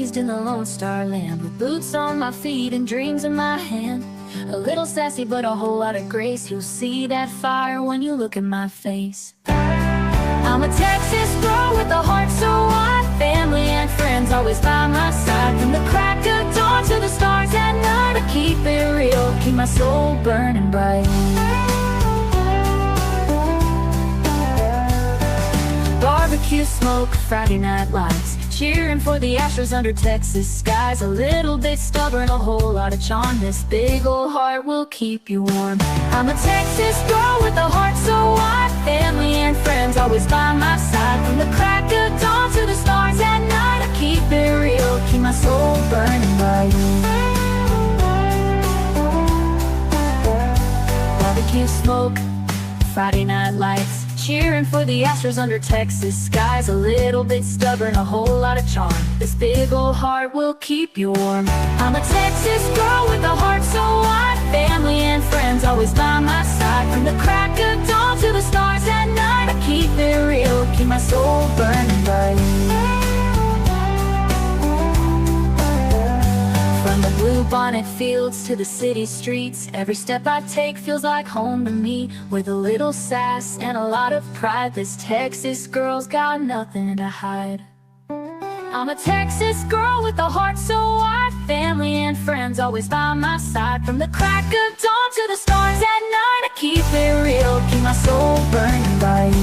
raised in the Lone Star land, with boots on my feet and dreams in my hand. A little sassy but a whole lot of grace. You'll see that fire when you look in my face. I'm a Texas girl with a heart so wide, family and friends always by my side. From the crack of dawn to the stars at night, I keep it real, keep my soul burning bright. Barbecue smoke, Friday night lights, cheering for the Astros under Texas skies. A little bit stubborn, a whole lot of charm. This big old heart will keep you warm. I'm a Texas girl with a heart so wide, family and friends always by my side. From the crack of dawn to the stars at night, I keep it real, keep my soul burning bright. Barbecue smoke, Friday night lights, cheering for the Astros under Texas skies. A little bit stubborn, a whole lot of charm. This big old heart will keep you warm. I'm a Texas girl with a heart so wide, family and friends always by my side. From the crack of dawn to the stars at night, I keep it real, keep my soul burning bright. From the blue bonnet fields to the city streets, every step I take feels like home to me. With a little sass and a lot of pride, this Texas girl's got nothing to hide. I'm a Texas girl with a heart so wide, family and friends always by my side. From the crack of dawn to the stars at night, I keep it real, keep my soul burning bright.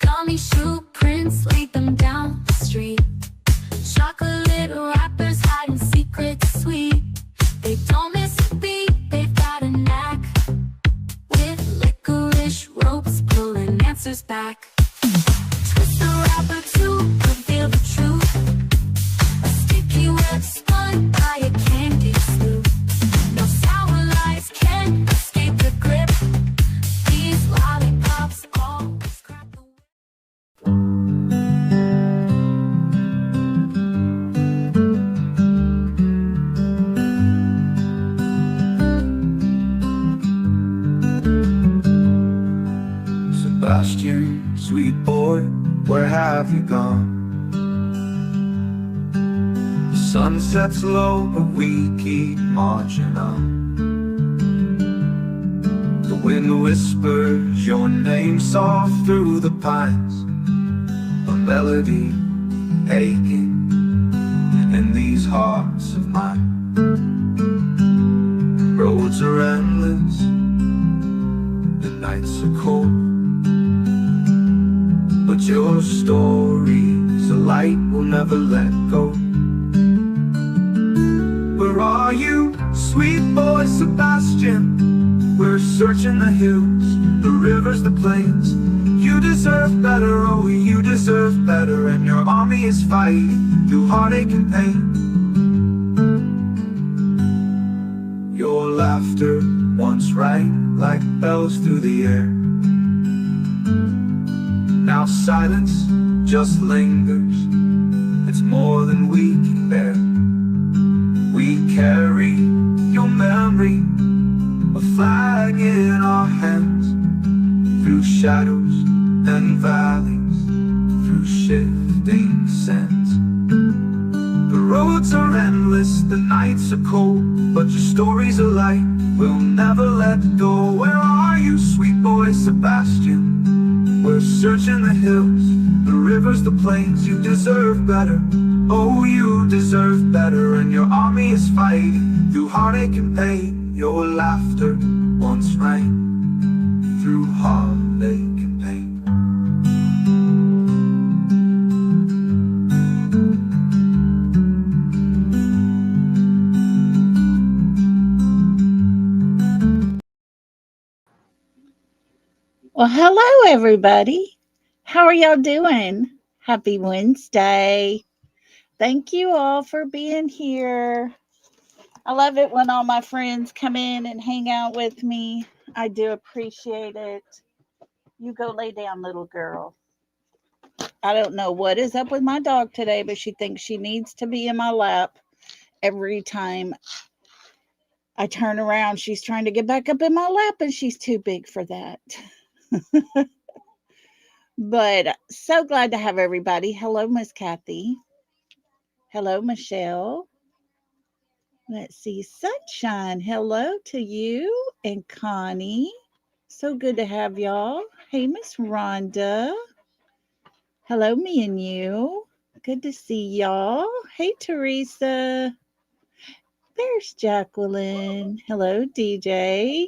Gummy shoe prints, lead them down the street. Chocolate wrappers hiding secrets sweet. They don't miss a beat, they've got a knack. With licorice ropes pulling answers back. Twist the wrapper to reveal the truth. A sticky web spun by a candy sloop. No sour lies can escape the grip. These lollipops always crack the whip. Sebastian, sweet boy, where have you gone? The sun sets low, but we keep marching on. The wind whispers your name soft through the pines, a melody aching in these hearts of mine. Roads are endless, the nights are cold, but your story's a light we'll never let go. Where are you, sweet boy Sebastian? We're searching the hills, the rivers, the plains. You deserve better, oh you deserve better. And your army is fighting through heartache and pain. Your laughter once rang like bells through the air. Now silence just lingers, it's more than we can bear. We carry your memory, a flag in our hands. Through shadows and valleys, through shifting sands. The roads are endless, the nights are cold, but your story's a light we'll never let go. Where are you, sweet boy Sebastian? We're searching the hills, the rivers, the plains, you deserve better. Oh, you deserve better, and your army is fighting through heartache and pain. Your laughter once rang through heartache and pain. Well, hello, everybody. How are y'all doing? Happy Wednesday. Thank you all for being here. I love it when all my friends come in and hang out with me. I do appreciate it. You go lay down, little girl. I don't know what is up with my dog today, but she thinks she needs to be in my lap every time I turn around. She's trying to get back up in my lap, and she's too big for that. But so glad to have everybody. Hello, Miss Kathy. Hello, Michelle. Let's see, Sunshine. Hello to you and Connie. So good to have y'all. Hey, Miss Rhonda. Hello, me and you. Good to see y'all. Hey, Teresa. There's Jacqueline. Hello, DJ.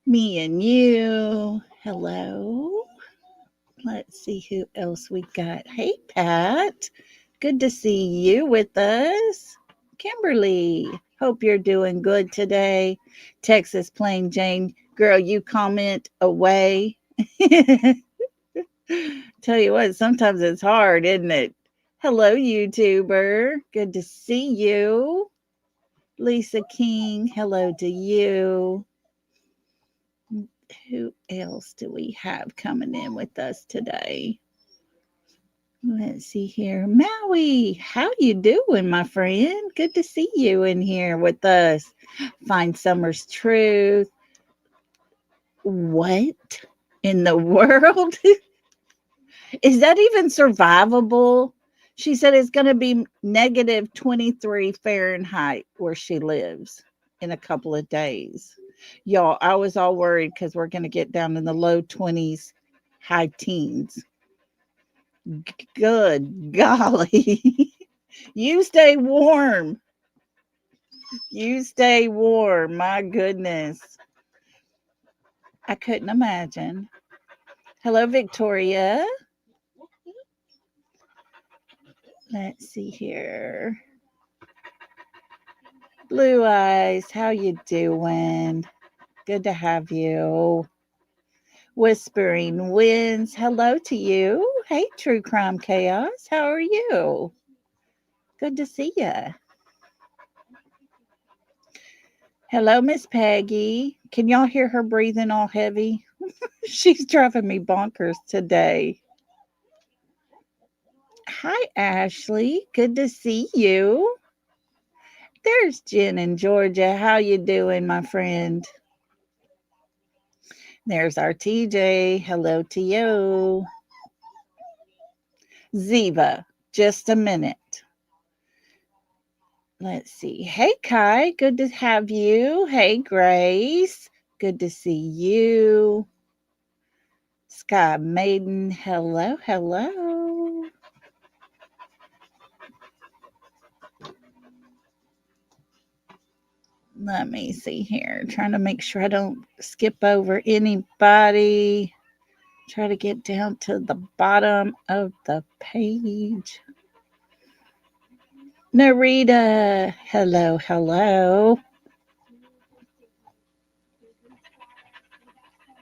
Me and you. Hello. Let's see who else we got. Hey, Pat. Good to see you with us. Kimberly. Hope you're doing good today. Texas Plain Jane. Girl, you comment away. Tell you what, sometimes it's hard, isn't it? Hello, YouTuber. Good to see you. Lisa King. Hello to you. Who else do we have coming in with us today? Let's see here. Maui, how you doing, my friend? Good to see you in here with us. Find Summer's Truth. What in the world? Is that even survivable? She said it's going to be negative 23 Fahrenheit where she lives in a couple of days. Y'all, I was all worried because we're going to get down in the low 20s, high teens. Good golly. You stay warm. You stay warm. My goodness. I couldn't imagine. Hello, Victoria. Let's see here. Blue Eyes, how you doing? Good to have you. Whispering Winds, hello to you. Hey, True Crime Chaos, how are you? Good to see you. Hello, Miss Peggy. Can y'all hear her breathing all heavy? She's driving me bonkers today. Hi, Ashley. Good to see you. There's Jen in Georgia. How you doing, my friend? There's our TJ. Hello to you. Ziva, just a minute. Let's see. Hey, Kai. Good to have you. Hey, Grace. Good to see you. Sky Maiden. Hello, hello. Let me see here. Trying to make sure I don't skip over anybody. Try to get down to the bottom of the page. Narita, hello, hello.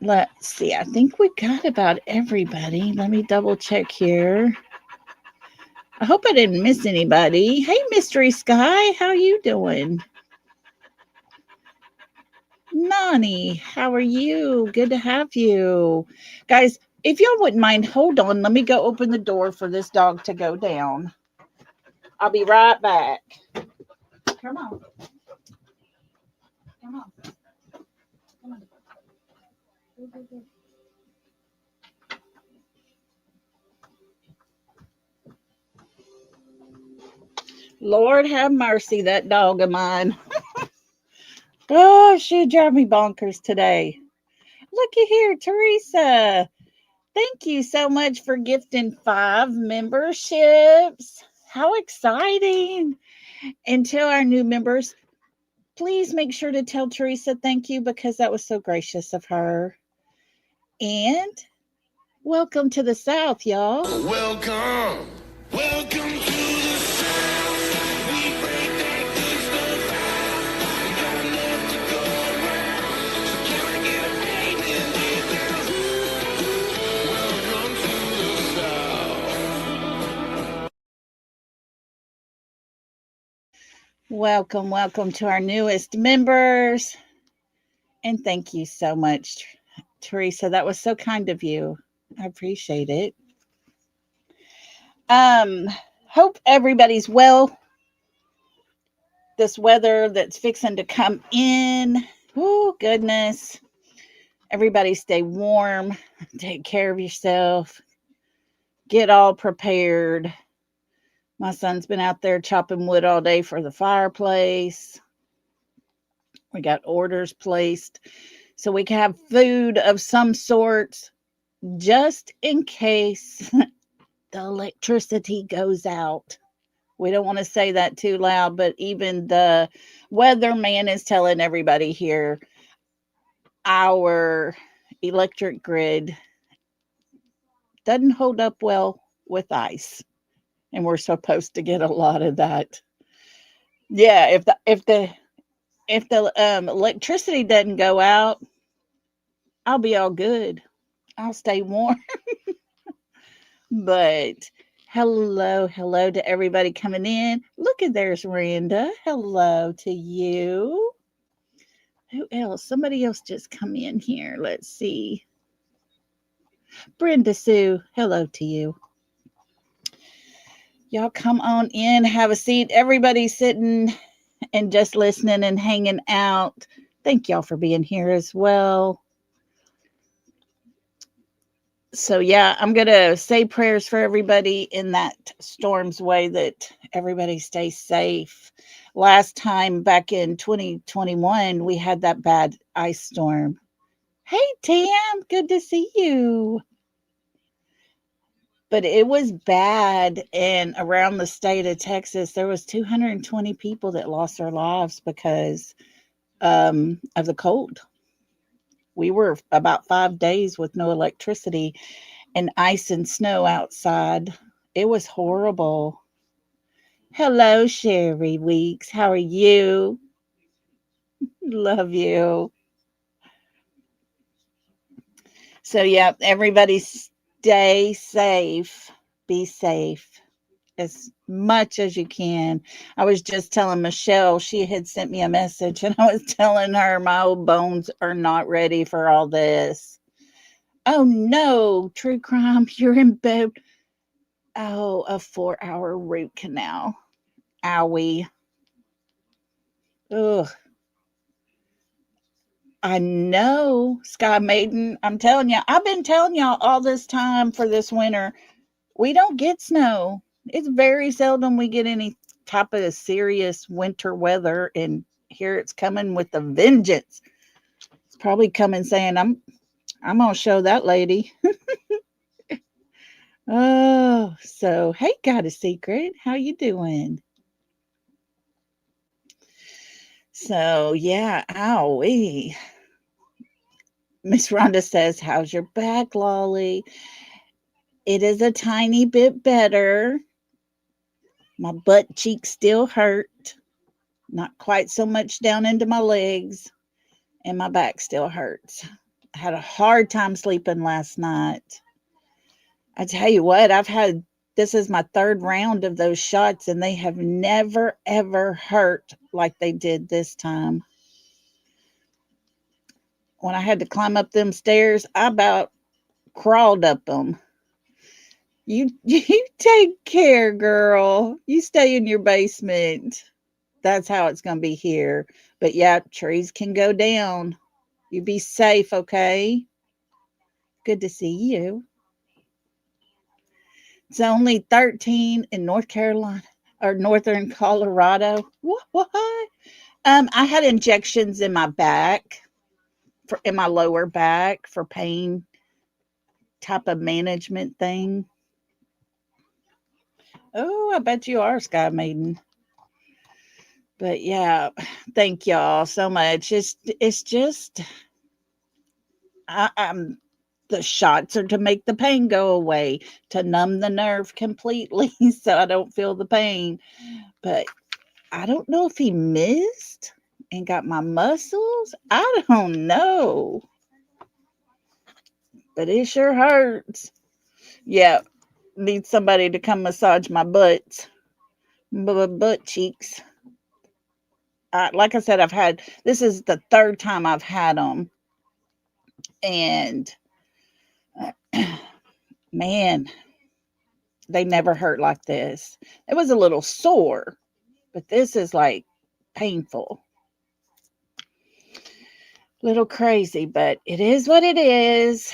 Let's see. I think we got about everybody. Let me double check here. I hope I didn't miss anybody. Hey, Mystery Sky, how you doing? Nani, how are you? Good to have you. Guys, if y'all wouldn't mind, hold on. Let me go open the door for this dog to go down. I'll be right back. Come on. Come on. Come on. Go, go, go. Lord have mercy, that dog of mine. Oh, she drive me bonkers today. Looky here, Teresa. Thank you so much for gifting 5 memberships. How exciting. And to our new members, please make sure to tell Teresa thank you because that was so gracious of her. And welcome to the South, y'all. Welcome. Welcome to the South. We break that good stuff down. We got enough to go around. So can I get a baby and get down? Welcome to the South. Welcome to our newest members. And thank you so much, Teresa. That was so kind of you. I appreciate it. Hope everybody's well. This weather that's fixing to come in. Oh, goodness. Everybody stay warm. Take care of yourself. Get all prepared. My son's been out there chopping wood all day for the fireplace. We got orders placed so we can have food of some sort just in case the electricity goes out. We don't want to say that too loud, but even the weatherman is telling everybody here our electric grid doesn't hold up well with ice, and we're supposed to get a lot of that. Yeah, if the electricity doesn't go out, I'll be all good. I'll stay warm. But hello to everybody coming in. Look at there's Randa. Hello to you. Who else? Somebody else just come in here. Let's see. Brenda Sue. Hello to you. Y'all come on in, have a seat. Everybody's sitting and just listening and hanging out. Thank y'all for being here as well. So yeah, I'm going to say prayers for everybody in that storm's way, that everybody stays safe. Last time back in 2021, we had that bad ice storm. Hey, Tam, good to see you. But it was bad, and around the state of Texas, there was 220 people that lost their lives because of the cold. We were about 5 days with no electricity and ice and snow outside. It was horrible. Hello, Sherry Weeks. How are you? Love you. So, yeah, everybody stay safe. Be safe as much as you can. I was just telling Michelle, she had sent me a message, and I was telling her my old bones are not ready for all this. Oh no, true crime, you're in bed. Oh, a 4-hour root canal. Owie. Ugh. I know, Sky Maiden. I'm telling you, I've been telling y'all all this time for this winter, we don't get snow. It's very seldom we get any type of serious winter weather, and here it's coming with a vengeance. It's probably coming saying, I'm gonna show that lady. Oh, so hey, got a secret. How you doing? So yeah, owie. Miss Rhonda says, how's your back, Lolly? It is a tiny bit better. My butt cheeks still hurt. Not quite so much down into my legs. And my back still hurts. I had a hard time sleeping last night. I tell you what, this is my 3rd round of those shots, and they have never, ever hurt like they did this time. When I had to climb up them stairs, I about crawled up them. You take care, girl. You stay in your basement. That's how it's going to be here. But yeah, trees can go down. You be safe, okay? Good to see you. It's only 13 in North Carolina or northern Colorado. What? I had injections in my back, in my lower back for pain. type of management thing. Oh, I bet you are, Sky Maiden. But yeah, thank y'all so much. It's just I'm the shots are to make the pain go away, to numb the nerve completely so I don't feel the pain. But I don't know if he missed and got my muscles. I don't know. But it sure hurts. Yeah, need somebody to come massage my butt cheeks. Like I said, this is the third time I've had them. And man, they never hurt like this. It was a little sore, but this is like painful. Little crazy, but it is what it is.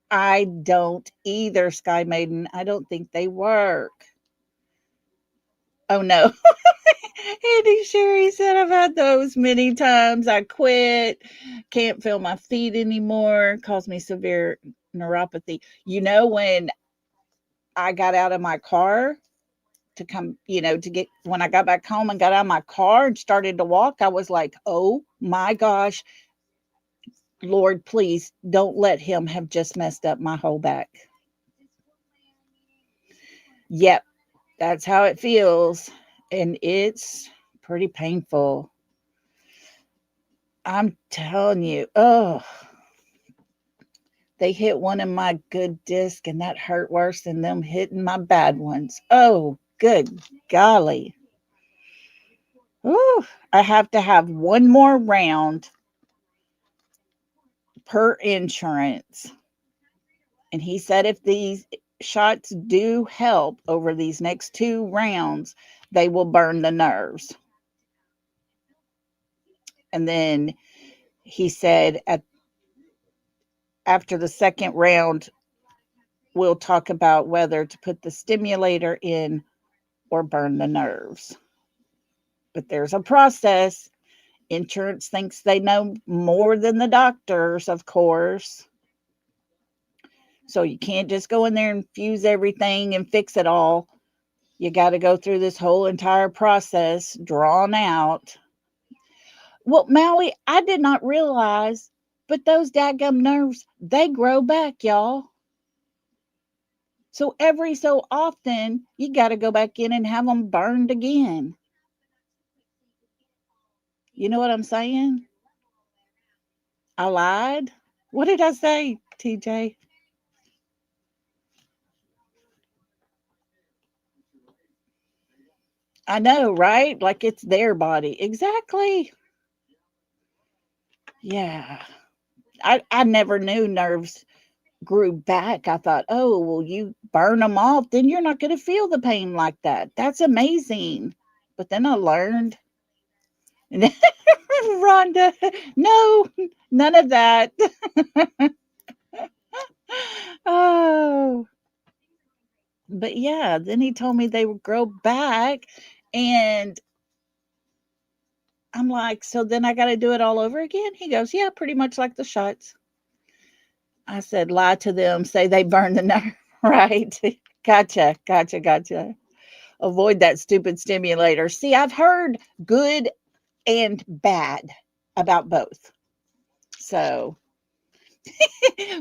I don't either, Sky Maiden. I don't think they work. Oh no. Andy Sherry said I've had those many times. I quit. Can't feel my feet anymore. Caused me severe neuropathy. When I got out of my car to come, to get when I got back home and got out of my car and started to walk, I was like, oh my gosh, Lord, please don't let him have just messed up my whole back. Yep, that's how it feels. And it's pretty painful. I'm telling you, oh, they hit one of my good discs and that hurt worse than them hitting my bad ones. Oh, good golly. Ooh, I have to have one more round per insurance. And he said if these shots do help over these next 2 rounds, they will burn the nerves. And then he said after the second round, we'll talk about whether to put the stimulator in or burn the nerves. But there's a process. Insurance thinks they know more than the doctors, of course. So you can't just go in there and fuse everything and fix it all. You got to go through this whole entire process, drawn out. Well, Maui, I did not realize, but those dadgum nerves, they grow back, y'all. So every so often, you got to go back in and have them burned again. You know what I'm saying? I lied. What did I say, TJ? I know, right? Like it's their body. Exactly. Yeah. I never knew nerves grew back. I thought, oh, well, you burn them off, then you're not going to feel the pain like that. That's amazing. But then I learned. Rhonda, no, none of that. Oh, but yeah, then he told me they would grow back. And I'm like, so then I got to do it all over again? He goes, yeah, pretty much like the shots. I said, lie to them, say they burn the nerve. Right. Gotcha. Avoid that stupid stimulator. See, I've heard good and bad about both. So,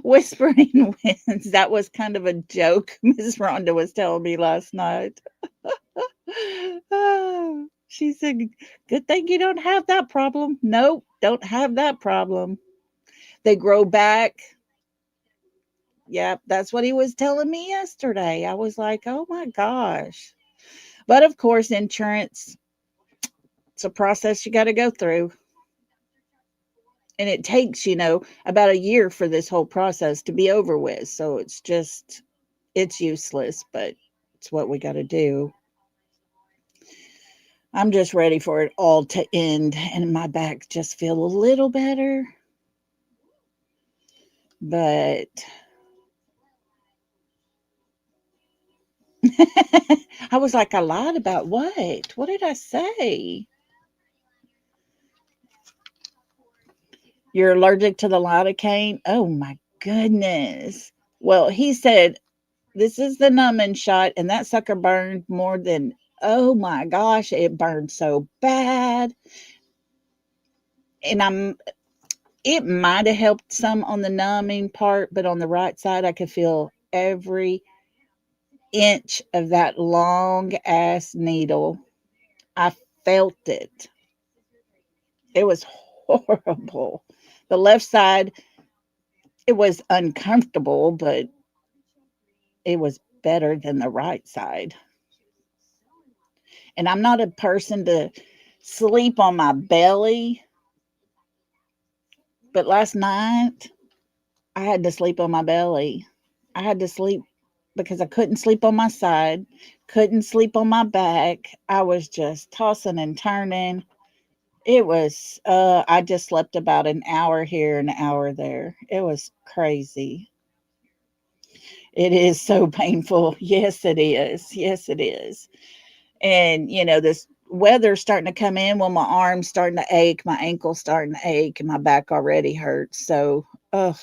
whispering winds, that was kind of a joke Miss Rhonda was telling me last night. Oh, she said, good thing you don't have that problem. Nope, don't have that problem. They grow back. Yep, that's what he was telling me yesterday. I was like, oh my gosh. But of course, insurance, it's a process you got to go through. And it takes, about a year for this whole process to be over with. So it's useless, but it's what we got to do. I'm just ready for it all to end and my back just feel a little better. But I was like, I lied about what? What did I say? You're allergic to the lidocaine? Oh my goodness. Well, he said, this is the numbing shot, and that sucker burned more than, oh my gosh, it burned so bad. And it might have helped some on the numbing part, but on the right side, I could feel every inch of that long ass needle. I felt it. It was horrible. The left side, it was uncomfortable, but it was better than the right side. And I'm not a person to sleep on my belly, but last night I had to sleep on my belly. I had to sleep because I couldn't sleep on my side, couldn't sleep on my back. I was just tossing and turning. It was, I just slept about an hour here, an hour there. It was crazy. It is so painful. Yes, it is. Yes, it is. And, this weather's starting to come in. Well, my arm's starting to ache, my ankle's starting to ache, and my back already hurts. So, ugh,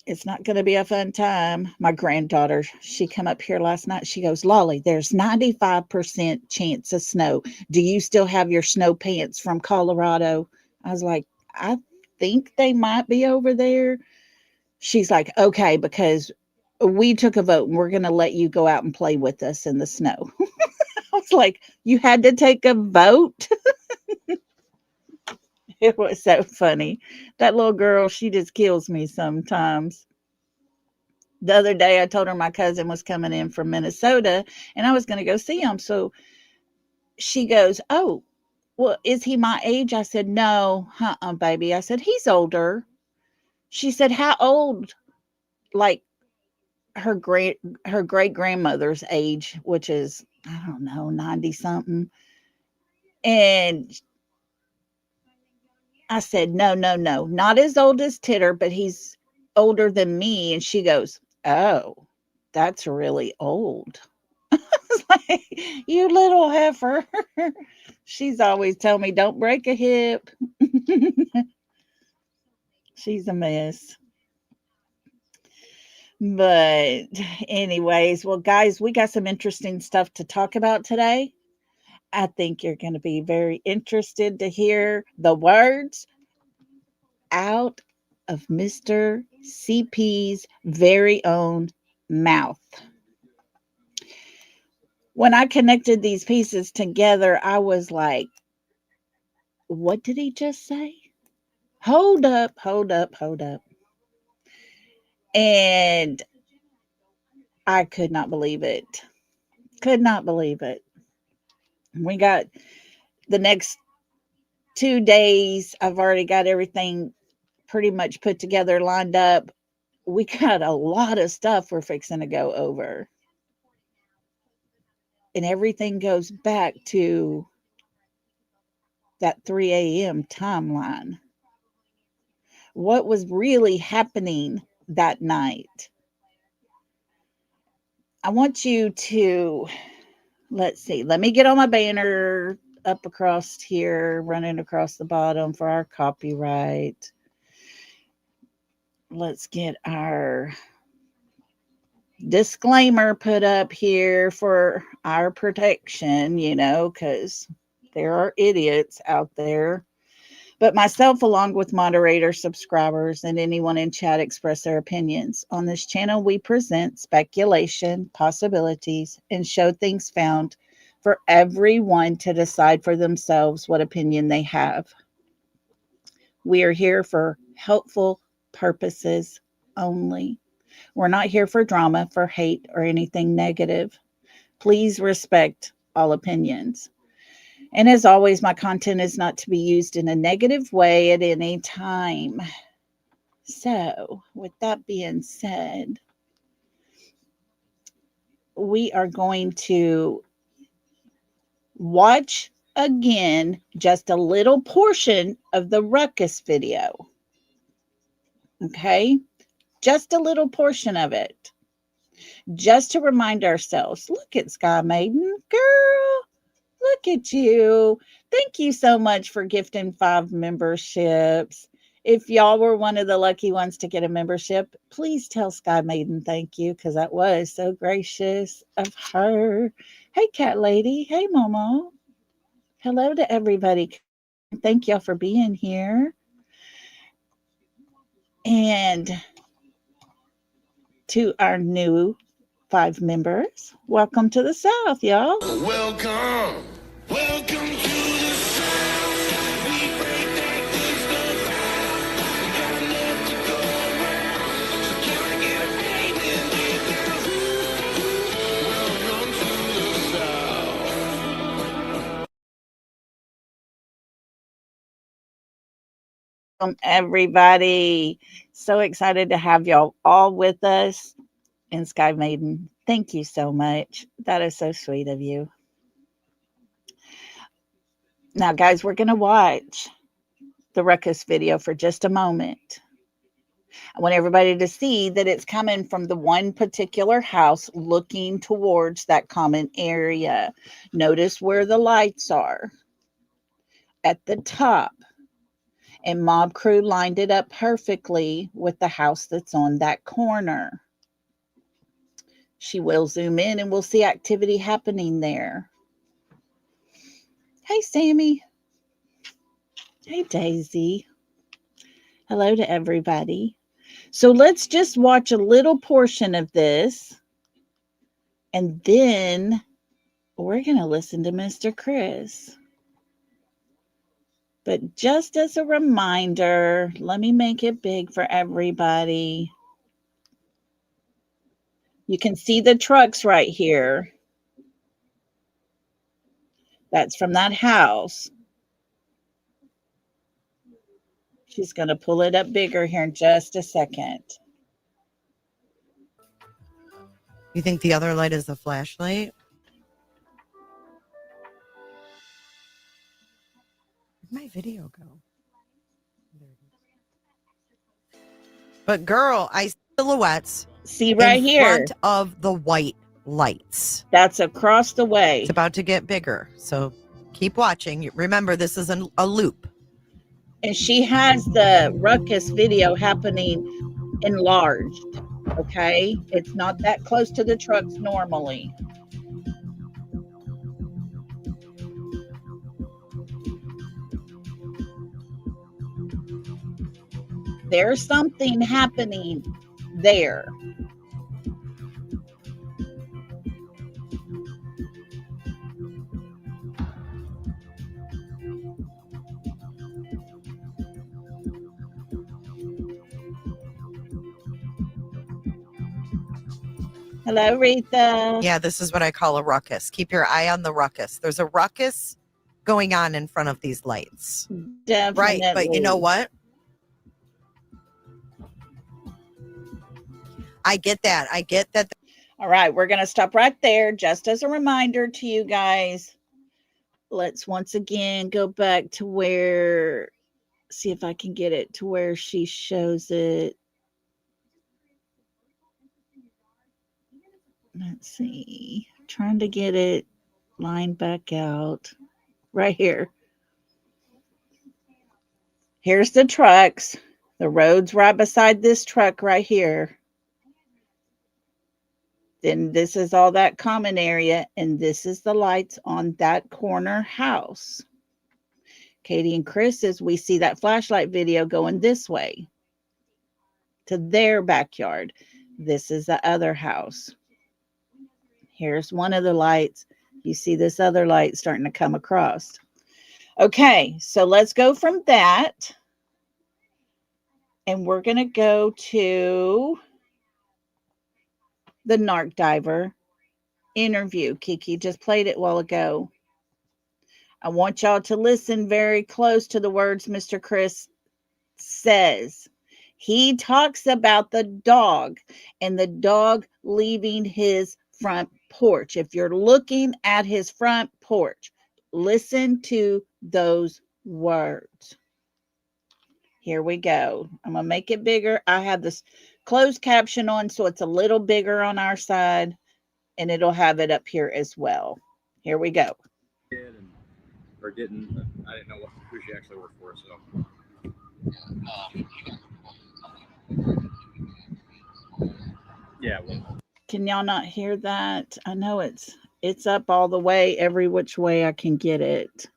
it's not going to be a fun time. My granddaughter, she come up here last night. She goes, Lolly, there's 95% chance of snow. Do you still have your snow pants from Colorado? I was like, I think they might be over there. She's like, okay, because we took a vote and we're going to let you go out and play with us in the snow. I was like, you had to take a vote? It was so funny. That little girl, she just kills me sometimes. The other day, I told her my cousin was coming in from Minnesota and I was going to go see him. So she goes, oh, well, is he my age? I said, no, baby. I said, he's older. She said, how old? Like her great grandmother's age, which is, I don't know, 90 something. And I said, no, no, no, not as old as Titter, but he's older than me. And she goes, oh, that's really old. Like, you little heifer. She's always telling me, don't break a hip. She's a mess. But, anyways, well, guys, we got some interesting stuff to talk about today. I think you're going to be very interested to hear the words out of Mr. CP's very own mouth. When I connected these pieces together, I was like, what did he just say? Hold up, hold up, hold up. And I could not believe it. Could not believe it. We got the next 2 days. I've already got everything pretty much put together, lined up. We got a lot of stuff we're fixing to go over. And everything goes back to that 3 a.m. timeline. What was really happening that night? I want you to, let's see, let me get on my banner up across here, running across the bottom for our copyright. Let's get our disclaimer put up here for our protection, because there are idiots out there. But myself, along with moderators, subscribers, and anyone in chat express their opinions. On this channel, we present speculation, possibilities, and show things found for everyone to decide for themselves what opinion they have. We are here for helpful purposes only. We're not here for drama, for hate, or anything negative. Please respect all opinions. And as always, my content is not to be used in a negative way at any time. So, with that being said, we are going to watch again just a little portion of the ruckus video. Okay? Just a little portion of it. Just to remind ourselves, look at Sky Maiden, girl. Look at you. Thank you so much for gifting 5 memberships. If y'all were one of the lucky ones to get a membership, please tell Sky Maiden thank you because that was so gracious of her. Hey, Cat Lady. Hey, Momo. Hello to everybody. Thank y'all for being here. And to our new 5 members, welcome to the South, y'all. Welcome. Welcome to the South. We break that good stuff out. We got enough to go around. So can I get a payment with welcome to the South. Everybody. So excited to have y'all all with us. And Sky Maiden, thank you so much. That is so sweet of you. Now, guys, we're going to watch the Ruckus video for just a moment. I want everybody to see that it's coming from the one particular house looking towards that common area. Notice where the lights are at the top. And Mob Crew lined it up perfectly with the house that's on that corner. She will zoom in and we'll see activity happening there. Hey, Sammy. Hey, Daisy. Hello to everybody. So let's just watch a little portion of this. And then we're going to listen to Mr. Chris. But just as a reminder, let me make it big for everybody. You can see the trucks right here. That's from that house. She's going to pull it up bigger here in just a second. You think the other light is the flashlight? Where'd my video go? But girl, I see silhouettes. See right in here. Front of the white lights. That's across the way. It's about to get bigger. So keep watching. Remember, this is a loop. And she has the Ruckus video happening enlarged. Okay. It's not that close to the trucks normally. There's something happening there. Hello, Rita. Yeah, this is what I call a ruckus. Keep your eye on the ruckus. There's a ruckus going on in front of these lights. Definitely. Right, but you know what? I get that. I get that. All right, we're going to stop right there. Just as a reminder to you guys, let's once again go back to where, see if I can get it to where she shows it. Let's see. Trying to get it lined back out. Right here. Here's the trucks. The road's right beside this truck right here. Then this is all that common area, and this is the lights on that corner house. Katie and Chris, as we see that flashlight video going this way to their backyard. This is the other house. Here's one of the lights. You see this other light starting to come across. Okay, so let's go from that. And we're going to go to the Narc Diver interview. Kiki just played it a while ago. I want y'all to listen very close to the words Mr. Chris says. He talks about the dog and the dog leaving his front porch. If you're looking at his front porch, listen to those words. Here we go. I'm going to make it bigger. I have this closed caption on, so it's a little bigger on our side, and it'll have it up here as well. Here we go. Or didn't, I didn't know who she actually worked for, so Yeah. Well, Can y'all not hear that? I know it's up all the way, every which way I can get it.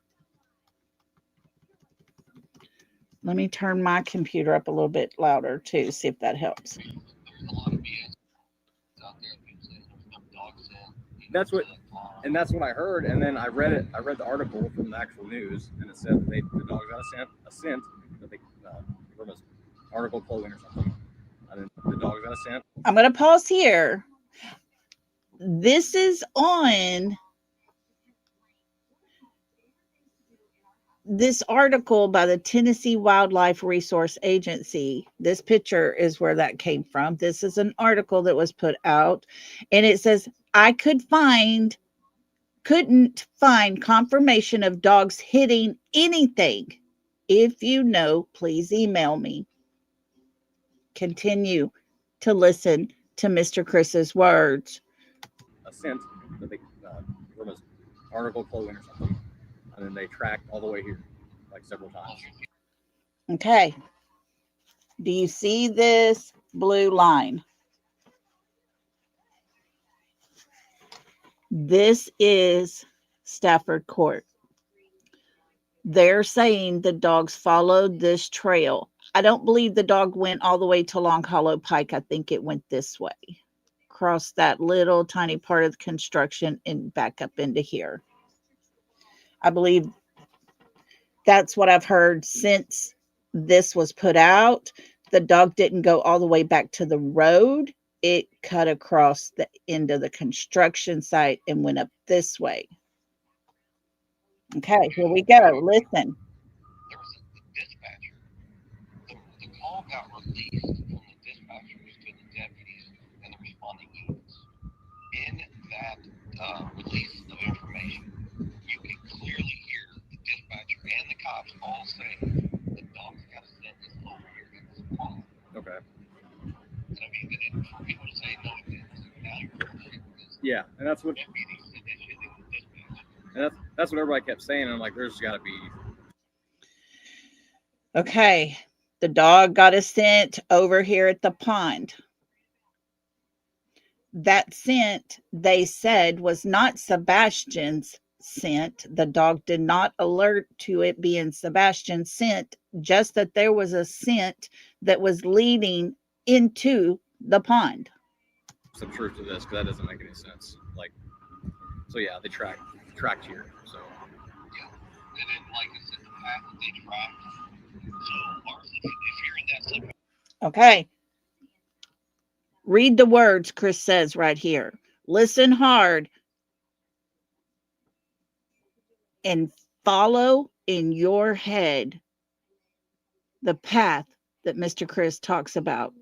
Let me turn my computer up a little bit louder too, see if that helps. that's what, and that's what I heard. And then I read it. I read the article from the actual news, and it said that the dogs got a scent that they wrote an article clothing or something. And then the dogs got a scent. I'm going to pause here. This is on this article by the Tennessee Wildlife Resource Agency. This picture is where that came from. This is an article that was put out, and it says, I couldn't find confirmation of dogs hitting anything. If you know, please email me. Continue to listen to Mr. Chris's words. A scent that they wrote an article clothing or something, and then they tracked all the way here, like several times. Okay. Do you see this blue line? This is Stafford Court. They're saying the dogs followed this trail. I don't believe the dog went all the way to Long Hollow Pike. I think it went this way, across that little tiny part of the construction and back up into here. I believe that's what I've heard since this was put out. The dog didn't go all the way back to the road. It cut across the end of the construction site and went up this way. Okay, here we go. Listen. There was a dispatcher. The call got released from the dispatchers to the deputies and the responding units. In that release of information, you can clearly hear the dispatcher and the cops all say the dog's got to send this over here in this pond. Okay. And I mean, for people to say no, it didn't. Now you're bullshit. Yeah, and that's what. Deputies said that shit in the dispatch. And that's what everybody kept saying. And I'm like, there's got to be. Okay, the dog got a scent over here at the pond. That scent, they said, was not Sebastian's scent. The dog did not alert to it being Sebastian's scent, just that there was a scent that was leading into the pond. Some truth to this, because that doesn't make any sense. Like, so yeah, they tracked here. So Yeah. And then, like I said, the path that they tracked. So, ours, if you're in that subdivision, Okay. Read the words Chris says right here. Listen hard and follow in your head the path that Mr. Chris talks about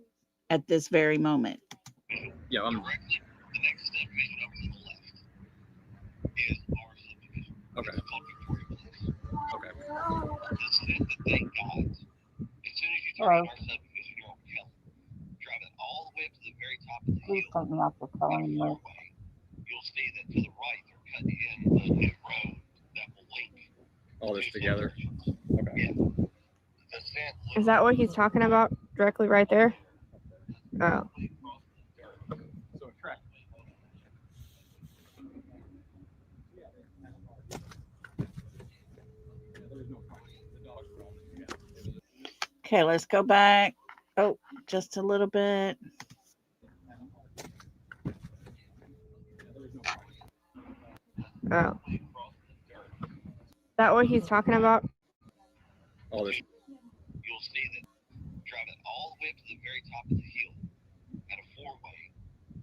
at this very moment. yeah, directly, the next subdivision over to the left is our subdivision. Okay. It's called Victoria Place. Okay. The scent that they got, as soon as you turn in our subdivision, you're on Kelly. Driving all the way up to the very top of the hill, Take me off the phone. you'll see that to the right, they're cutting in the new road that will link All this together. Okay. Yeah. The scent Is that what he's talking about directly right there? Oh. So it tracked. Okay, let's go back. Oh, just a little bit. Oh. Is that what he's talking about? All this. you'll see that driving all the way up to the very top of the hill at a four-way,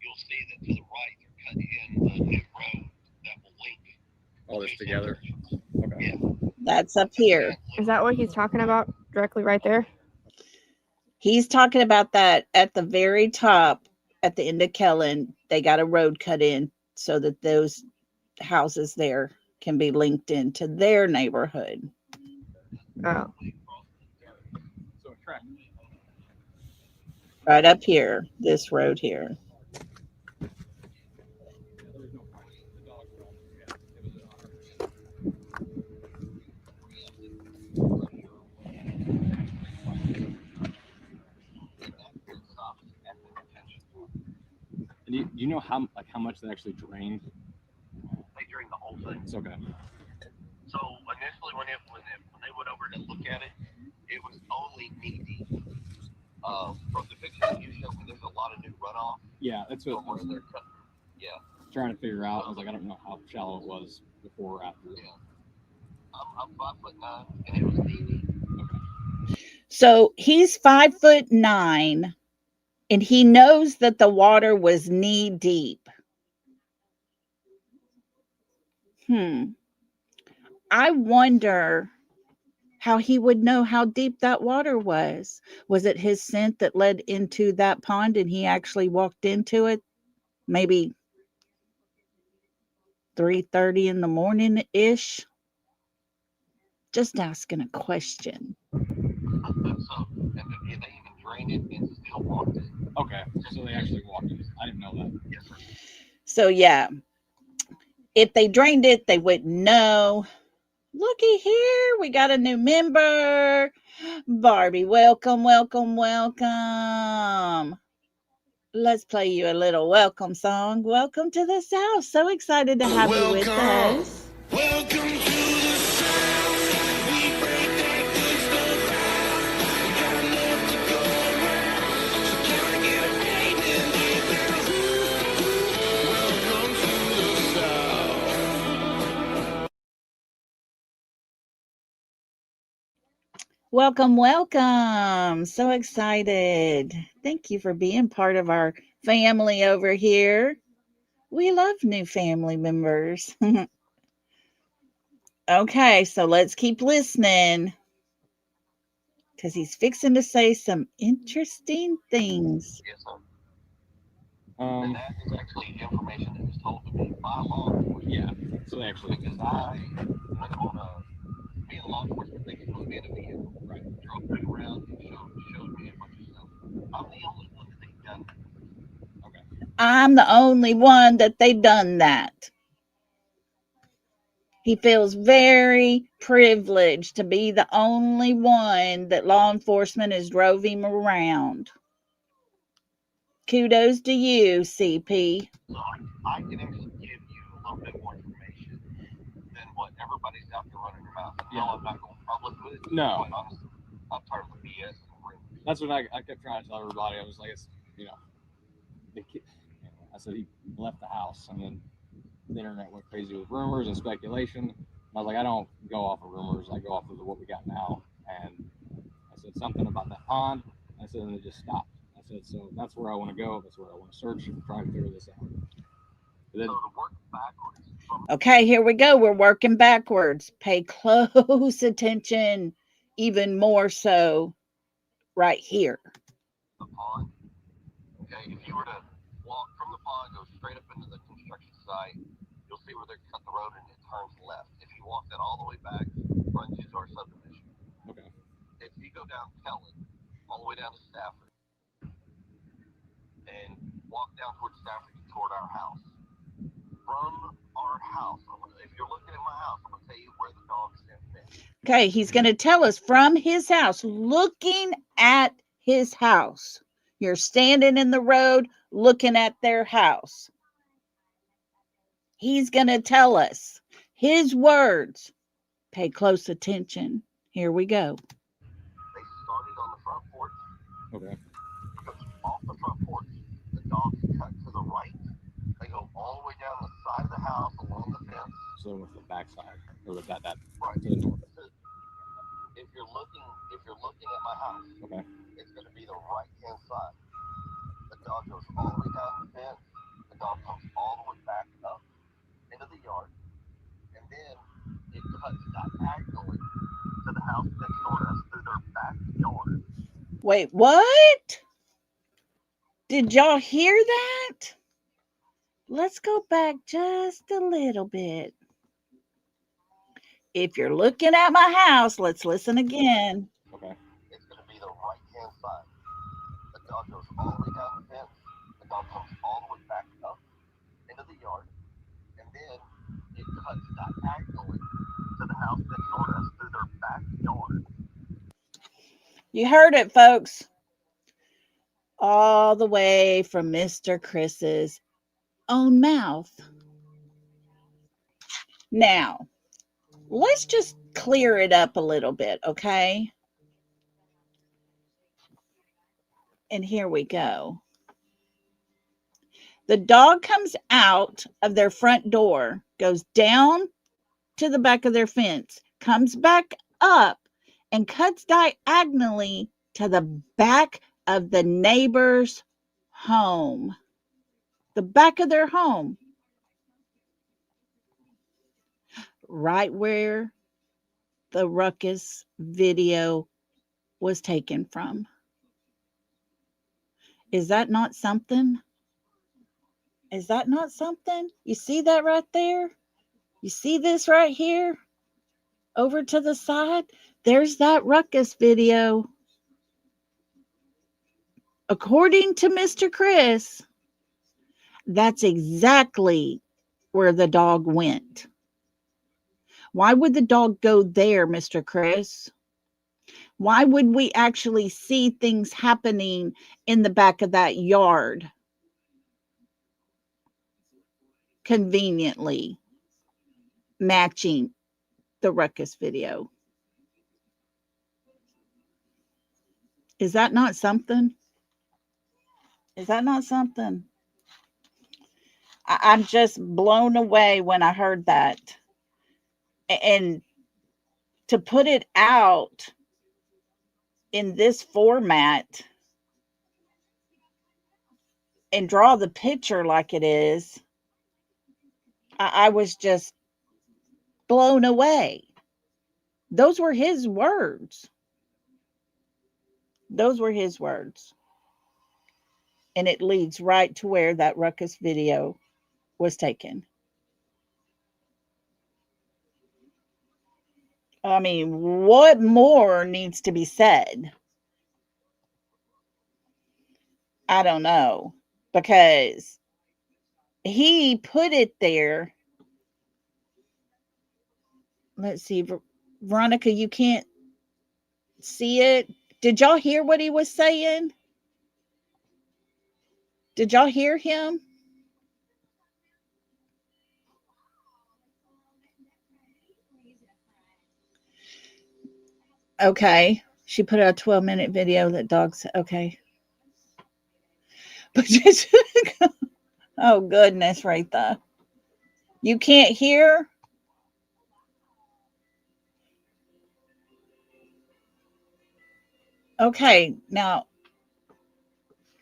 you'll see that to the right, they're cutting in the new road that will link All this together. Okay. Yeah. That's up here. Is that what he's talking about directly right there? He's talking about that at the very top, at the end of Kellen. They got a road cut in so that those houses there can be linked into their neighborhood. Oh. So it tracked. Right up here, this road here. you know how much they actually drained? They drained the whole thing. It's okay. So initially, when they went over to look at it, it was only knee deep. From the picture that you showed me, there's a lot of new runoff. Yeah, that's what where they're cut. Yeah. Trying to figure out. I was like, I don't know how shallow it was before or after. Yeah. I'm 5'9", and it was knee deep. Okay. So he's 5'9", and he knows that the water was knee deep. I wonder how he would know how deep that water was. Was it his scent that led into that pond and he actually walked into it? Maybe 3:30 in the morning ish? Just asking a question. I think so. And then they even drained it and still walked it. Okay, so they actually walked it. I didn't know that. Yes, sir. So yeah, if they drained it, they wouldn't know. Looky here, we got a new member. Barbie, welcome, welcome, welcome. Let's play you a little welcome song. Welcome to the South. So excited to have you with us. Welcome to the South. We break that good stuff out. We got enough to go around. So can I get a amen in there? Welcome to the South. Welcome, welcome. So excited. Thank you for being part of our family over here. We love new family members. Okay, so let's keep listening because he's fixing to say some interesting things. Yes, sir. And that is actually information that was told to me by law enforcement. Yeah, so they actually. Because I went on being law enforcement, they can put me in a vehicle. Right. Drove me around and showed me a bunch of stuff. I'm the only one that they've done that. Okay. I'm the only one that they've done that. He feels very privileged to be the only one that law enforcement has drove him around. Kudos to you, CP. So I can actually give you a little bit more information than what everybody's out there running their mouth. No, I'm not going public with it. No. Quite honestly, I'm tired of the BS and the rumors. That's what I kept trying to tell everybody. I was like, it's, I said he left the house, and then the internet went crazy with rumors and speculation. And I was like, I don't go off of rumors. I go off of what we got now. And I said something about that pond. I said, and it just stopped. I said, so that's where I want to go. That's where I want to search and try to figure this out. Then, So to work backwards from Okay, here we go. We're working backwards. Pay close attention, even more so right here. the pond, okay, if you were to walk from the pond, go straight up into the construction site, you'll see where they cut the road and it turns left. If you walk that all the way back, runs into our subdivision. okay. If you go down Kellen, all the way down to Stafford, and walk down towards Stafford toward our house. From our house, if you're looking at my house, I'm going to tell you where the dog sent. Okay, he's going to tell us from his house, looking at his house. You're standing in the road looking at their house. He's going to tell us his words. Pay close attention. Here we go. They started on the front porch. Okay. Because off the front porch, the dogs cut to the right. They go all the way down the side of the house along the fence. So with the backside, or with that Right. to the north. If you're looking at my house, Okay. it's going to be the right hand side. The dog goes all the way down the fence. The dog comes all the way back up into the yard, and then it cuts diagonally to the house next door to us through their backyard. Wait, what? Did y'all hear that? Let's go back just a little bit. If you're looking at my house, let's listen again. Okay. It's going to be the right hand side. The dog goes all the way down the fence. The dog comes all the way back up into the yard, and then it cuts diagonally to the house next door to us through their backyard. You heard it, folks. All the way from Mr. Chris's own mouth. Now, let's just clear it up a little bit, okay? And here we go. The dog comes out of their front door, goes down to the back of their fence, comes back up, and cuts diagonally to the back of the neighbor's home. The back of their home. Right where the ruckus video was taken from. Is that not something? Is that not something? You see that right there? You see this right here? Over to the side? There's that ruckus video. According to Mr. Chris, that's exactly where the dog went. Why would the dog go there, Mr. Chris? Why would we actually see things happening in the back of that yard? Conveniently matching the ruckus video. Is that not something? Is that not something? I'm just blown away when I heard that. And to put it out in this format and draw the picture like it is, I was just blown away. Those were his words. Those were his words. And it leads right to where that ruckus video was taken. I mean, what more needs to be said? I don't know. Because he put it there. Let's see. Veronica, you can't see it. Did y'all hear what he was saying? Did y'all hear him? Okay. She put out a 12-minute video that dogs. Okay. But just, oh, goodness, Retha. You can't hear? Okay. Now,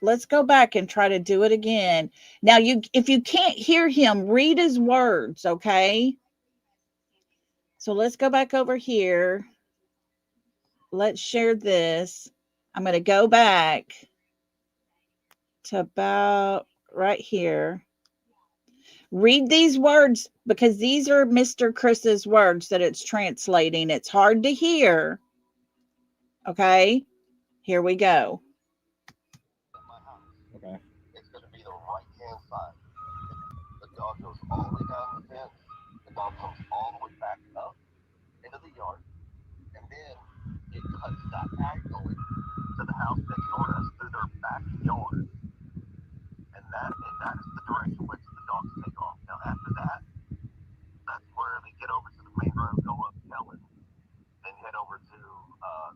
let's go back and try to do it again. Now, if you can't hear him, read his words, okay? So let's go back over here. Let's share this. I'm going to go back to about right here. Read these words because these are Mr. Chris's words that it's translating. It's hard to hear. Okay, here we go. Okay. It's going to be the right-hand side. The dog goes all the way down the fence. The dog comes all the way back up into the yard. And then it cuts diagonally to the house next door to us through their backyard. And that is the direction which the dogs take off. Now after that, that's where they get over to the main road, go up Ellen, and head over to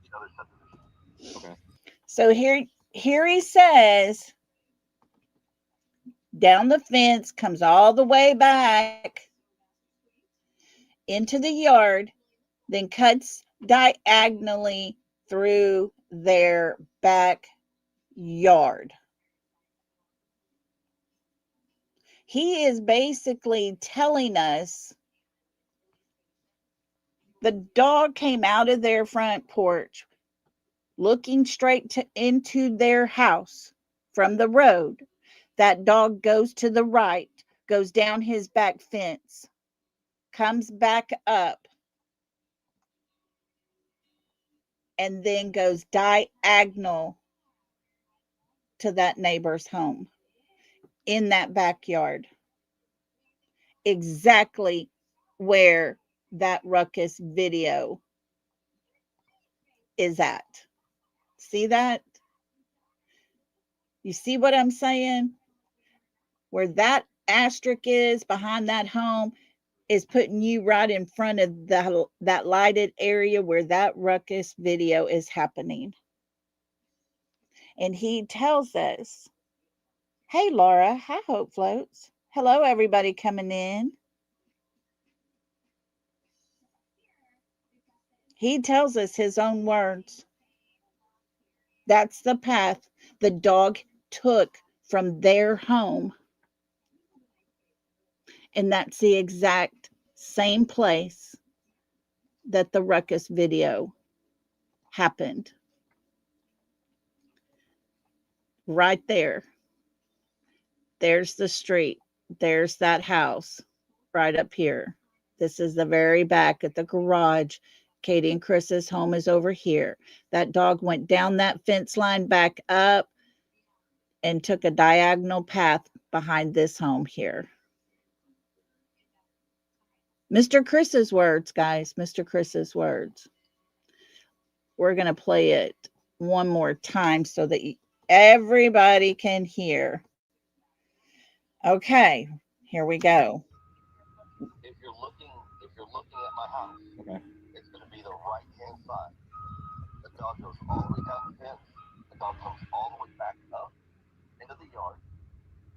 the other subdivision. Okay. So here he says, down the fence, comes all the way back into the yard, then cuts diagonally through their backyard. He is basically telling us the dog came out of their front porch, looking straight into their house from the road. That dog goes to the right, goes down his back fence, comes back up, and then goes diagonal to that neighbor's home in that backyard. Exactly where that ruckus video is at. See that? You see what I'm saying? Where that asterisk is behind that home is putting you right in front of that lighted area where that ruckus video is happening. And he tells us, hey, Laura, hi, Hope Floats. Hello, everybody coming in. He tells us his own words. That's the path the dog took from their home. And that's the exact same place that the ruckus video happened. Right there. There's the street. There's that house right up here. This is the very back at the garage. Katie and Chris's home is over here. That dog went down that fence line back up and took a diagonal path behind this home here. Mr. Chris's words, guys. Mr. Chris's words. We're going to play it one more time so that everybody can hear. Okay, here we go. If you're looking at my house, Okay. it's going to be the right-hand side. The dog goes all the way down the fence. The dog comes all the way back up into the yard,